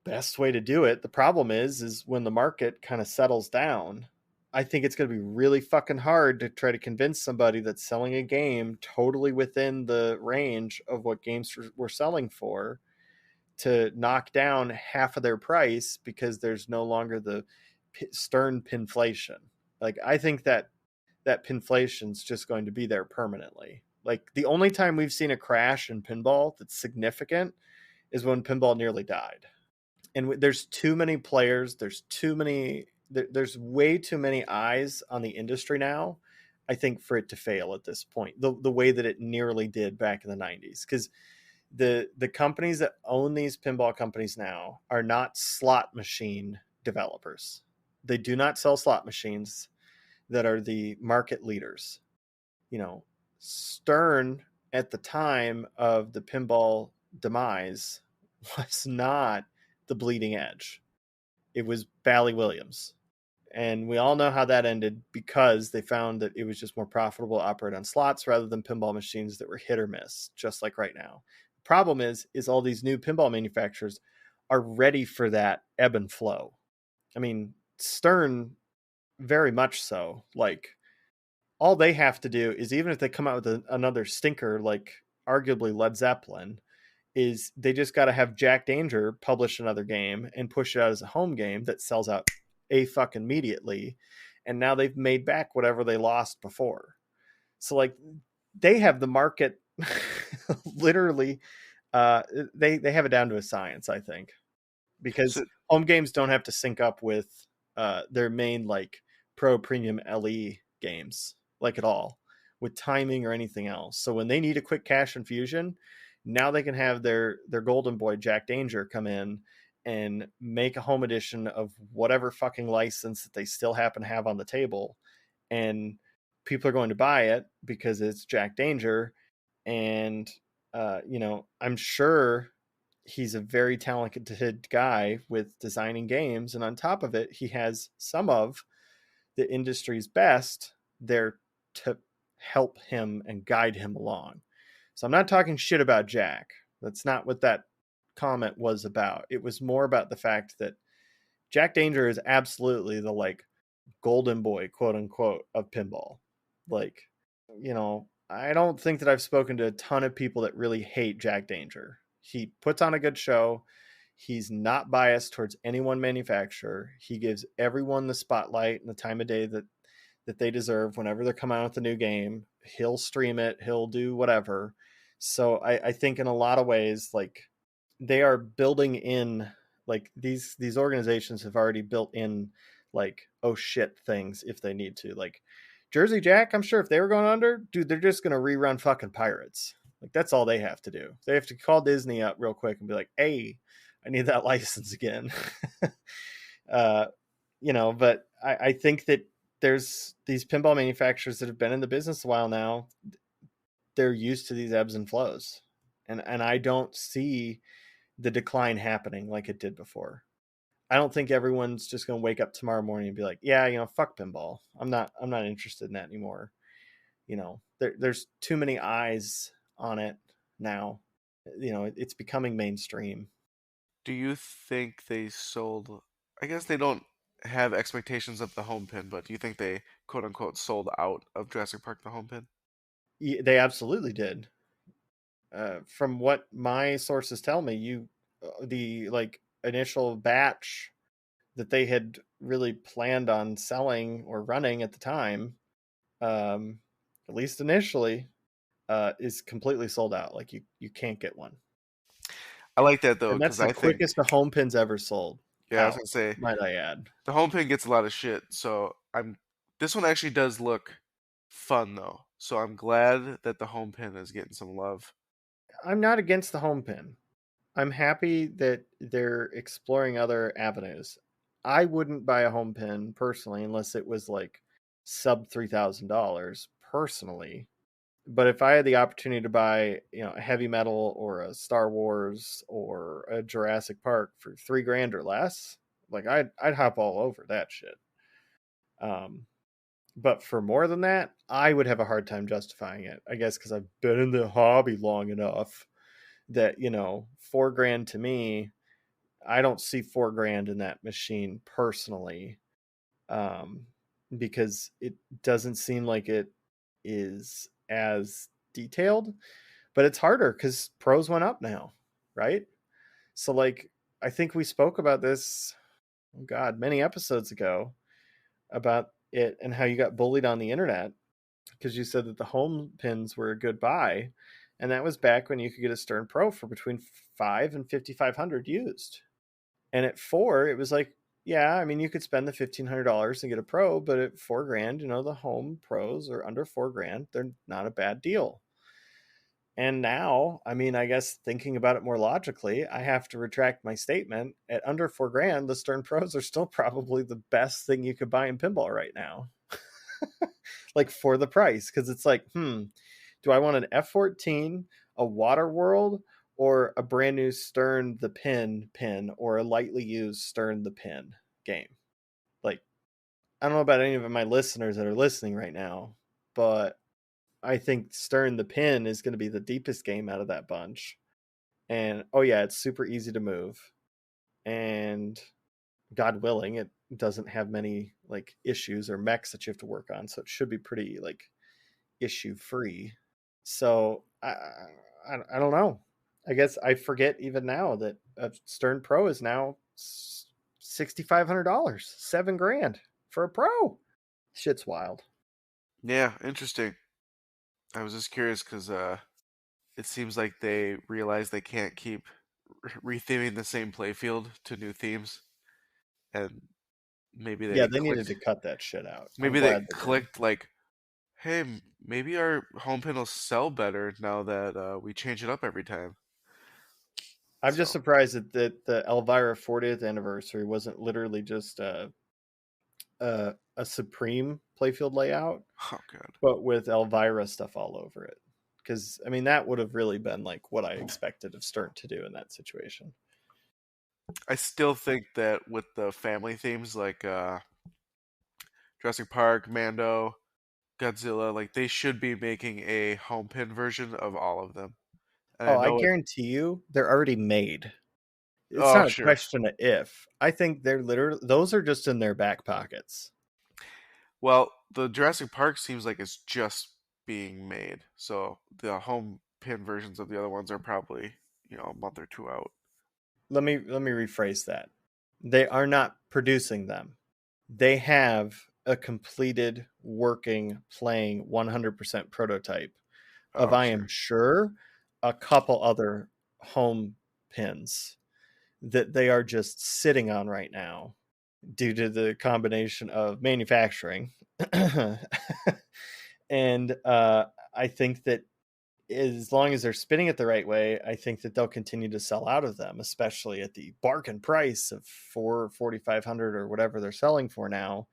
best way to do it. The problem is when the market kind of settles down, I think it's going to be really fucking hard to try to convince somebody that's selling a game totally within the range of what games were selling for to knock down half of their price because there's no longer the stern pinflation. Like, I think that pinflation's just going to be there permanently. Like, the only time we've seen a crash in pinball that's significant is when pinball nearly died. And there's too many players, there's way too many eyes on the industry now, I think, for it to fail at this point, the way that it nearly did back in the 90s. Because the companies that own these pinball companies now are not slot machine developers. They do not sell slot machines that are the market leaders. You know, Stern at the time of the pinball demise was not the bleeding edge. It was Bally Williams. And we all know how that ended because they found that it was just more profitable to operate on slots rather than pinball machines that were hit or miss, just like right now. The problem is all these new pinball manufacturers are ready for that ebb and flow. I mean, Stern, very much so. Like, all they have to do is, even if they come out with another stinker, like arguably Led Zeppelin, is they just got to have Jack Danger publish another game and push it out as a home game that sells out a fuck immediately. And now they've made back whatever they lost before. So, like, they have the market literally, they have it down to a science, I think, because So home games don't have to sync up with their main, like, pro premium LE games, like, at all, with timing or anything else. So when they need a quick cash infusion, now they can have their golden boy Jack Danger come in and make a home edition of whatever fucking license that they still happen to have on the table, and people are going to buy it because it's Jack Danger. And I'm sure he's a very talented guy with designing games, and on top of it, he has some of the industry's best there to help him and guide him along. So I'm not talking shit about Jack. That's not what that comment was about. It was more about the fact that Jack Danger is absolutely the, like, golden boy, quote unquote, of pinball. Like, I don't think that I've spoken to a ton of people that really hate Jack Danger. He puts on a good show. He's not biased towards any one manufacturer. He gives everyone the spotlight and the time of day that they deserve whenever they're coming out with a new game. He'll stream it. He'll do whatever. So I think in a lot of ways, like, they are building in, like, these organizations have already built in, like, oh shit things if they need to. Like, Jersey Jack, I'm sure if they were going under, dude, they're just going to rerun fucking Pirates. Like, that's all they have to do. They have to call Disney up real quick and be like, hey, I need that license again. uh, but I think that there's these pinball manufacturers that have been in the business a while now. They're used to these ebbs and flows. And I don't see the decline happening like it did before. I don't think everyone's just going to wake up tomorrow morning and be like, yeah, fuck pinball. I'm not interested in that anymore. There's too many eyes on it now. It's becoming mainstream. do you think they sold? I guess they don't have expectations of the home pin, but do you think they quote unquote sold out of Jurassic Park the home pin? They absolutely did. From what my sources tell me, the, like, initial batch that they had really planned on selling or running at the time, at least initially, is completely sold out. Like, you can't get one. I like that though, And that's because the I think, quickest the home pins ever sold yeah, I was out, gonna say might I add. the home pin gets a lot of shit. So I'm this one actually does look fun though. So I'm glad that the home pin is getting some love. I'm not against the home pin. I'm happy that they're exploring other avenues. I wouldn't buy a home pin personally unless it was, like, sub $3,000 personally. But if I had the opportunity to buy, a heavy metal or a Star Wars or a Jurassic Park for $3,000 or less, like, I'd hop all over that shit. Um, but for more than that, I would have a hard time justifying it. I guess because I've been in the hobby long enough that, $4,000 to me, I don't see $4,000 in that machine personally, um, because it doesn't seem like it is as detailed. But it's harder because pros went up now, right? So, like, I think we spoke about this, oh God, many episodes ago about it and how you got bullied on the internet because you said that the home pins were a good buy, and that was back when you could get a Stern Pro for between 5 and 5,500 used. And at four, it was like, yeah, I mean, you could spend the $1,500 and get a Pro, but at $4,000, the home pros are under $4,000. They're not a bad deal. And now, I mean, I guess thinking about it more logically, I have to retract my statement. At under $4,000, the Stern Pros are still probably the best thing you could buy in pinball right now. Like for the price, because it's like, do I want an F14, a Water World, or a brand new Stern the pin, or a lightly used Stern the pin game? Like, I don't know about any of my listeners that are listening right now, but I think Stern the pin is going to be the deepest game out of that bunch. And oh yeah, it's super easy to move, and God willing, it doesn't have many like issues or mechs that you have to work on, so it should be pretty like issue free. So I don't know. I guess I forget even now that a Stern Pro is now $6,500, $7,000 for a Pro. Shit's wild. Yeah, interesting. I was just curious because it seems like they realize they can't keep retheming the same playfield to new themes, and maybe Yeah, they they needed clicked. to cut that shit out. I'm Maybe they glad they did. clicked like, hey, maybe our home pin will sell better now that we change it up every time. I'm just So, surprised that the Elvira 40th anniversary wasn't literally just a Supreme playfield layout, oh god, but with Elvira stuff all over it. Because I mean, that would have really been like what I expected of Stern to do in that situation. I still think that with the family themes like Jurassic Park, Mando, Godzilla, like they should be making a home pin version of all of them. And I Oh, I know it. guarantee you, they're already made. It's Oh not a sure. question of if. I think they're literally those are just in their back pockets. Well, the Jurassic Park seems like it's just being made, so the home pin versions of the other ones are probably a month or two out. Let me rephrase that. They are not producing them. They have a completed working playing 100% prototype of, Oh I am sure. sure, a couple other home pins that they are just sitting on right now due to the combination of manufacturing. And I think that as long as they're spinning it the right way, I think that they'll continue to sell out of them, especially at the bargain price of 4,500 or whatever they're selling for now,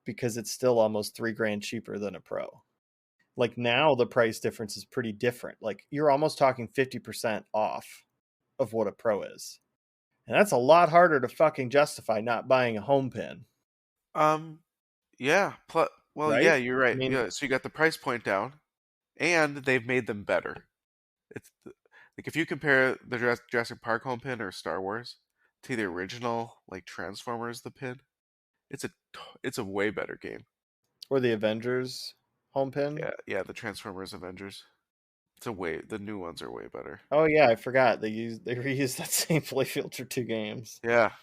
because it's still almost $3,000 cheaper than a Pro. Like now, the price difference is pretty different. Like you're almost talking 50% off of what a Pro is, and that's a lot harder to fucking justify not buying a home pin, Um, yeah. Well, right? yeah, you're I right. mean, Yeah, so you got the price point down, and they've made them better. Like if you compare the Jurassic Park home pin or Star Wars to the original, like Transformers the pin, it's a it's a way better game. or the Avengers home pin. Yeah, the Transformers Avengers. The new ones are way better. Oh yeah, I forgot they reused that same playfield for two games. Yeah,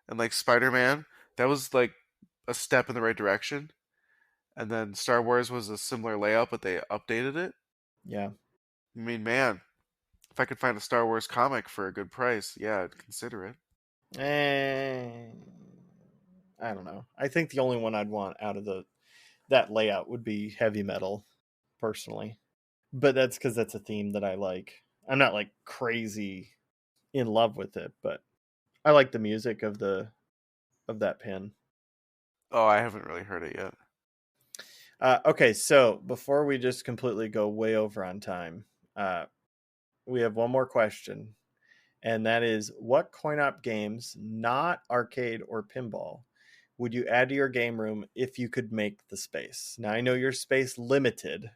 and like Spider-Man, that was like a step in the right direction. And then Star Wars was a similar layout, but they updated it. Yeah. I mean, man, if I could find a Star Wars comic for a good price, yeah, I'd consider it. Eh, I don't know. I think the only one I'd want out of the that layout would be heavy metal, personally. But that's because that's a theme that I like. I'm not like crazy in love with it, but I like the music of that pin. Oh, I haven't really heard it yet. Okay, so before we just completely go way over on time, uh, we have one more question, and that is, what coin op games, not arcade or pinball, would you add to your game room if you could make the space? Now, I know your space limited,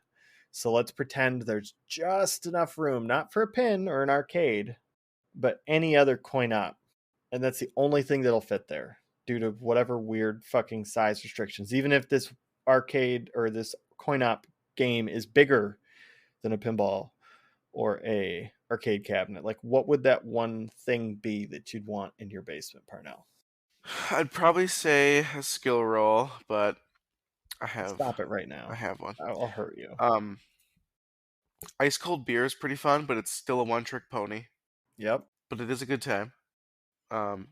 so let's pretend there's just enough room, not for a pin or an arcade, but any other coin op. And that's the only thing that'll fit there due to whatever weird fucking size restrictions. Even if this arcade or this coin op game is bigger than a pinball or a arcade cabinet, like what would that one thing be that you'd want in your basement, Parnell? I'd probably say a skill roll, but I have Stop it right I now. have one. I'll hurt you. Um, ice cold beer is pretty fun, but it's still a one trick pony. Yep. But it is a good time. Um,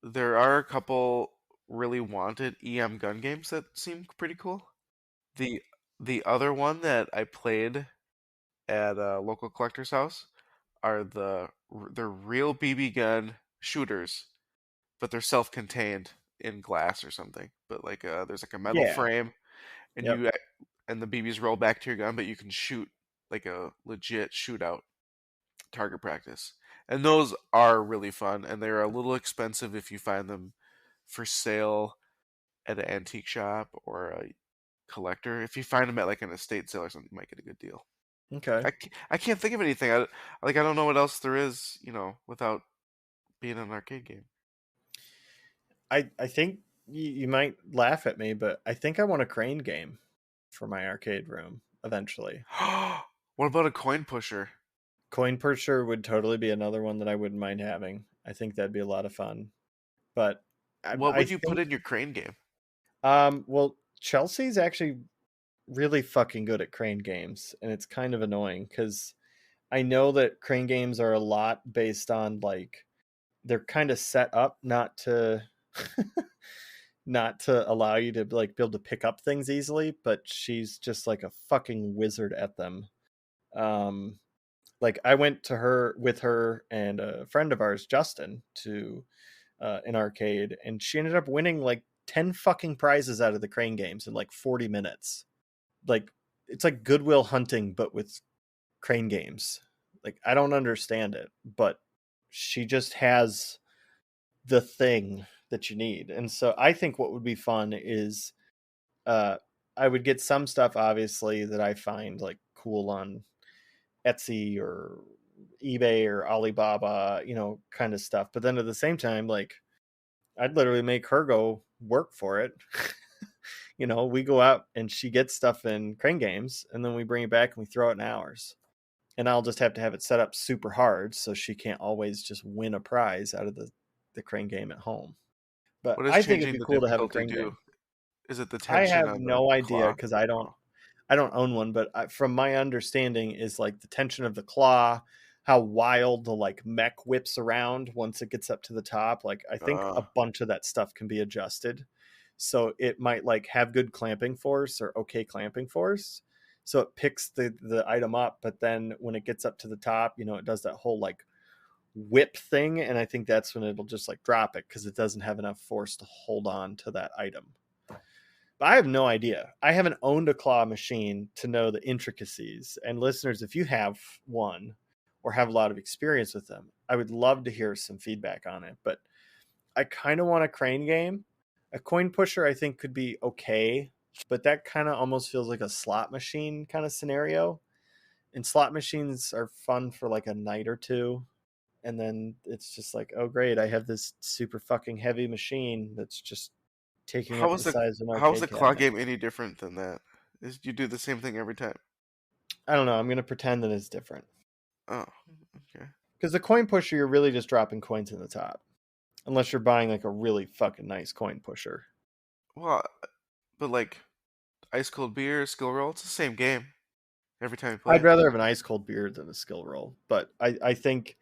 there are a couple really wanted EM gun games that seem pretty cool. The the other one that I played at a local collector's house are they're real BB gun shooters, but they're self-contained in glass or something. But like there's like a metal Yeah. frame, and Yep. you and the BBs roll back to your gun, but you can shoot like a legit shootout target practice. And those are really fun, and they're a little expensive if you find them for sale at an antique shop or a collector. If you find them at like an estate sale or something, you might get a good deal. Okay. I can't think of anything. I don't know what else there is, without being an arcade game. I think you might laugh at me, but I think I want a crane game for my arcade room eventually. What about a coin pusher? Coin pusher would totally be another one that I wouldn't mind having. I think that'd be a lot of fun. But What I would you put think in your crane game? well, Chelsea's actually really fucking good at crane games, and it's kind of annoying because I know that crane games are a lot based on like they're kind of set up not to not to allow you to like be able to pick up things easily, but she's just like a fucking wizard at them. Um like I went to her with her and a friend of ours, Justin, to an arcade, and she ended up winning like 10 fucking prizes out of the crane games in like 40 minutes. Like it's like Goodwill Hunting but with crane games. Like I don't understand it, but she just has the thing that you need. And so I think what would be fun is uh I would get some stuff obviously that I find like cool on Etsy or eBay or Alibaba, kind of stuff. But then at the same time, like I'd literally make her go work for it. We go out and she gets stuff in crane games and then we bring it back and we throw it in ours. And I'll just have to have it set up super hard so she can't always just win a prize out of the crane game at home. But What does I think it'd changing be the cool to have a difficulty crane do? game. Is it the I tension have on the no idea claw? because I don't Oh. I don't own one, but from my understanding is like the tension of the claw, how wild the like mech whips around once it gets up to the top. Like I think Uh, a bunch of that stuff can be adjusted. So it might like have good clamping force or okay clamping force. So it picks the item up, but then when it gets up to the top, it does that whole like whip thing, and I think that's when it'll just like drop it because it doesn't have enough force to hold on to that item. But I have no idea. I haven't owned a claw machine to know the intricacies. And listeners, if you have one or have a lot of experience with them, I would love to hear some feedback on it. But I kind of want a crane game. A coin pusher, I think, could be okay, but that kind of almost feels like a slot machine kind of scenario. And slot machines are fun for like a night or two. And then it's just like, oh, great, I have this super fucking heavy machine that's just taking how up is the the size of an how is arcade the claw cabinet. game any different than that? Is you do the same thing every time? I don't know. I'm going to pretend that it's different. Oh, okay. Because the coin pusher, you're really just dropping coins in the top. Unless you're buying like a really fucking nice coin pusher. Well, but like ice cold beer, skill roll, it's the same game every time you play I'd it. rather have an ice cold beer than a skill roll. But I think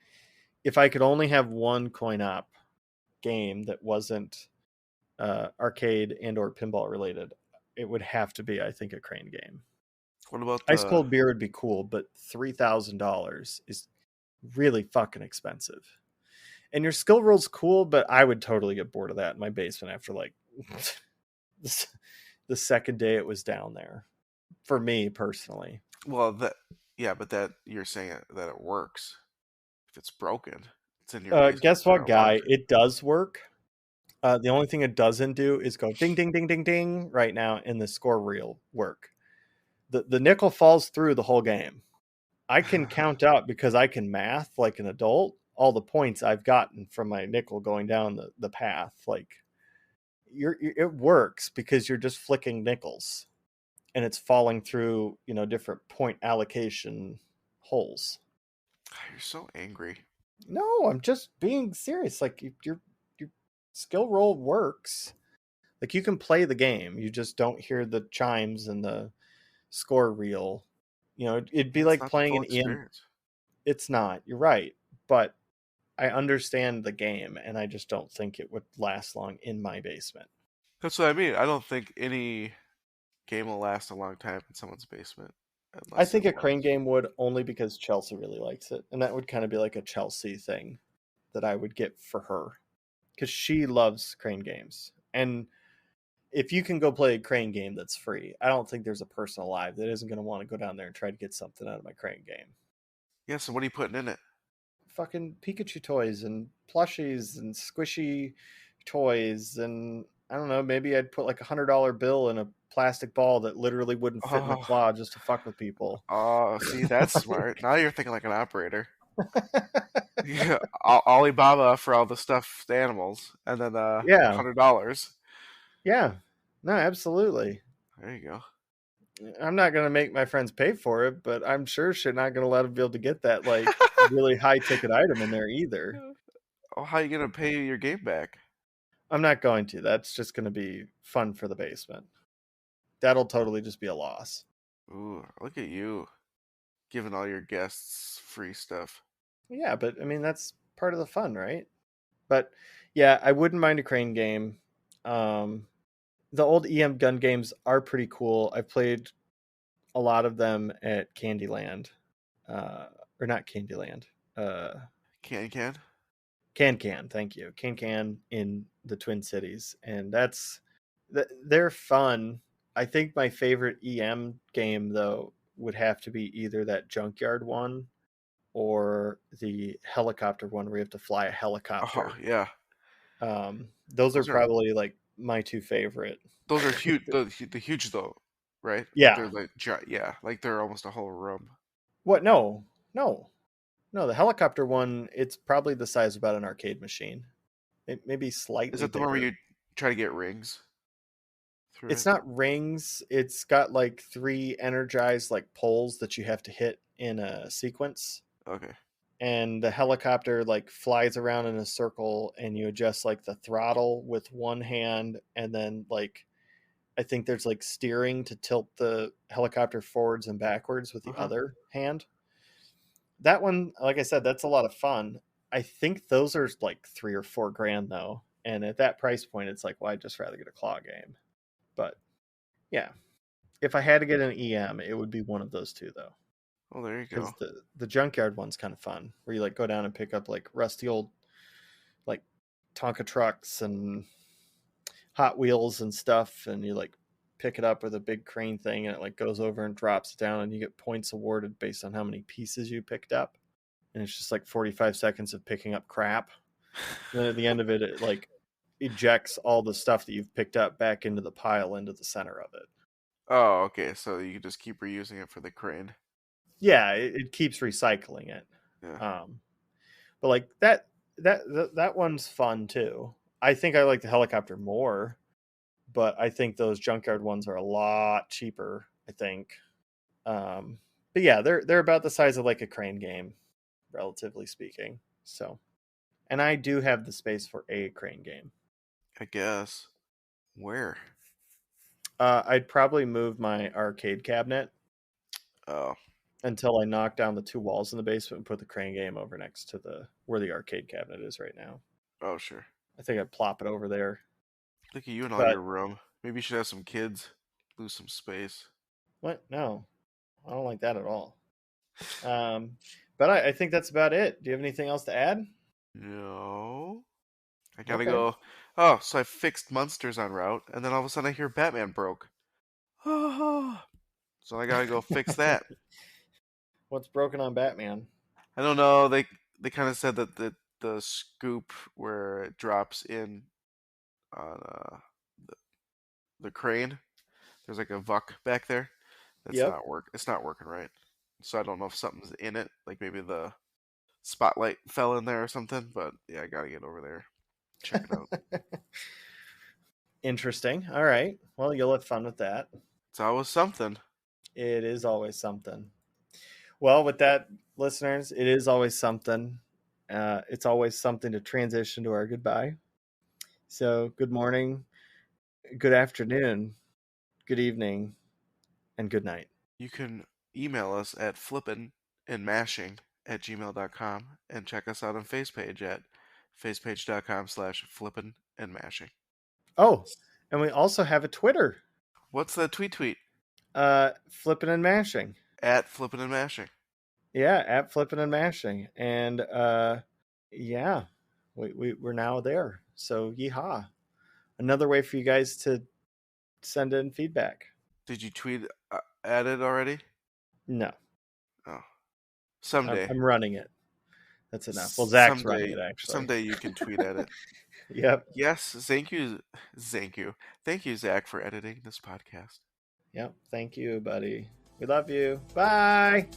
if I could only have one coin op game that wasn't arcade and or pinball related, it would have to be, I think, a crane game. What about Ice the cold beer would be cool, but $3,000 is really fucking expensive. And your skill roll's cool, but I would totally get bored of that in my basement after like the second day it was down there. For me personally, well that yeah, but that you're saying that it works. If it's broken, it's in your basement guess for what, a long guy? time. It does work. The only thing it doesn't do is go ding, ding, ding, ding, ding right now in the score reel work. The nickel falls through the whole game. I can count out because I can math like an adult all the points I've gotten from my nickel going down the path. Like it works because you're just flicking nickels and it's falling through, different point allocation holes. You're so angry. No, I'm just being serious. Like your skill roll works. Like you can play the game, you just don't hear the chimes and the score reel. It'd be That's like not the playing full an EM. experience. It's not. You're right, but I understand the game, and I just don't think it would last long in my basement. That's what I mean. I don't think any game will last a long time in someone's basement I unless think it a crane was. game would, only because Chelsea really likes it, and that would kind of be like a Chelsea thing that I would get for her because she loves crane games. And if you can go play a crane game that's free, I don't think there's a person alive that isn't going to want to go down there and try to get something out of my crane game. Yeah, so what are you putting in it? Fucking Pikachu toys and plushies and squishy toys, and I don't know, maybe I'd put like $100 bill in a plastic ball that literally wouldn't fit in the Oh, claw just to fuck with people. oh, see, that's smart. Now you're thinking like an operator. Yeah, Alibaba for all the stuffed animals, and then Yeah, $100. yeah, no, absolutely. There you go. I'm not gonna make my friends pay for it, but I'm sure shit not gonna let them be able to get that like really high ticket item in there either. Oh, how you gonna pay your game back? I'm not going to. That's just gonna be fun for the basement. That'll totally just be a loss. Ooh, look at you giving all your guests free stuff. Yeah, but I mean that's part of the fun, right? But yeah, I wouldn't mind a crane game. Um, the old EM gun games are pretty cool. I've played a lot of them at Candyland, uh, or not Candyland. Uh, Can. Can Can, thank you, Can Can in the Twin Cities, and they're fun. I think my favorite EM game though would have to be either that junkyard one or the helicopter one where you have to fly a Oh helicopter. yeah, Those are those are probably like my two favorite. those are huge. The huge though, right? Like they're Yeah. like yeah, like they're almost a whole room. What? No, no, no. The helicopter one, it's probably the size of about an arcade machine. Maybe Is slightly that the one where bigger. you try to get rings through It's it? not rings. It's got like three energized like poles that you have to hit in a sequence. Okay. And the helicopter like flies around in a circle, and you adjust like the throttle with one hand, and then like I think there's like steering to tilt the helicopter forwards and backwards with Uh the huh. other hand. That one, like I said, that's a lot of fun. I think those are like 3 or 4 grand though, and at that price point, it's like, well, I'd just rather get a claw game. But yeah, if I had to get an EM, it would be one of those two though, Oh, there you because go. the junkyard one's kind of fun, where you like go down and pick up like rusty old like Tonka trucks and Hot Wheels and stuff, and you like pick it up with a big crane thing, and it like goes over and drops down, and you get points awarded based on how many pieces you picked up. And it's just like 45 seconds of picking up crap. And then at the end of it, it like ejects all the stuff that you've picked up back into the pile into the center of it. Oh, okay. So you can just keep reusing it for the crane. Yeah, it keeps recycling it. Yeah. Um, but like that one's fun too. I think I like the helicopter more, but I think those junkyard ones are a lot cheaper. I think, but yeah, they're about the size of like a crane game, relatively speaking. So, and I do have the space for a crane game. I guess. Where? I'd probably move my arcade cabinet Oh. until I knock down the 2 walls in the basement and put the crane game over next to the where the arcade cabinet is right now. Oh, sure. I think I'd plop it over there. Look at you and all But your room. Maybe you should have some kids. Lose some space. what? No, I don't like that at all. Um, but I think that's about it. Do you have anything else to add? No. I gotta Okay. go. Oh, so I fixed Munsters on route, and then all of a sudden I hear Batman broke. So I gotta go fix that. What's broken on Batman? I don't know. They kind of said that the scoop where it drops in on the crane. There's like a vuck back there. Yep. It's not working right. So I don't know if something's in it. Like maybe the spotlight fell in there or something. But yeah, I gotta get over there, check it out. Interesting. All right. Well, you'll have fun with that. It's always something. It is always something. Well, with that, listeners, it is always something. It's always something to transition to our goodbye. So, good morning, good afternoon, good evening, and good night. You can email us at flippinandmashing@gmail.com and check us out on FacePage at facepage.com/flippinandmashing. Oh, and we also have a Twitter, What's that tweet? Flippin and Mashing. At Flippin and Mashing. Yeah, at Flippin and Mashing. And yeah, we're now there. So, yeehaw. Another way for you guys to send in feedback. Did you tweet at it already? No. Oh, someday. I'm running it. That's enough. Well, Zach's running it, actually. Someday you can tweet at it. Yep. Yes, thank you, Zach, for editing this podcast. Yep. Thank you, buddy. We love you. Bye.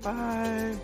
Bye.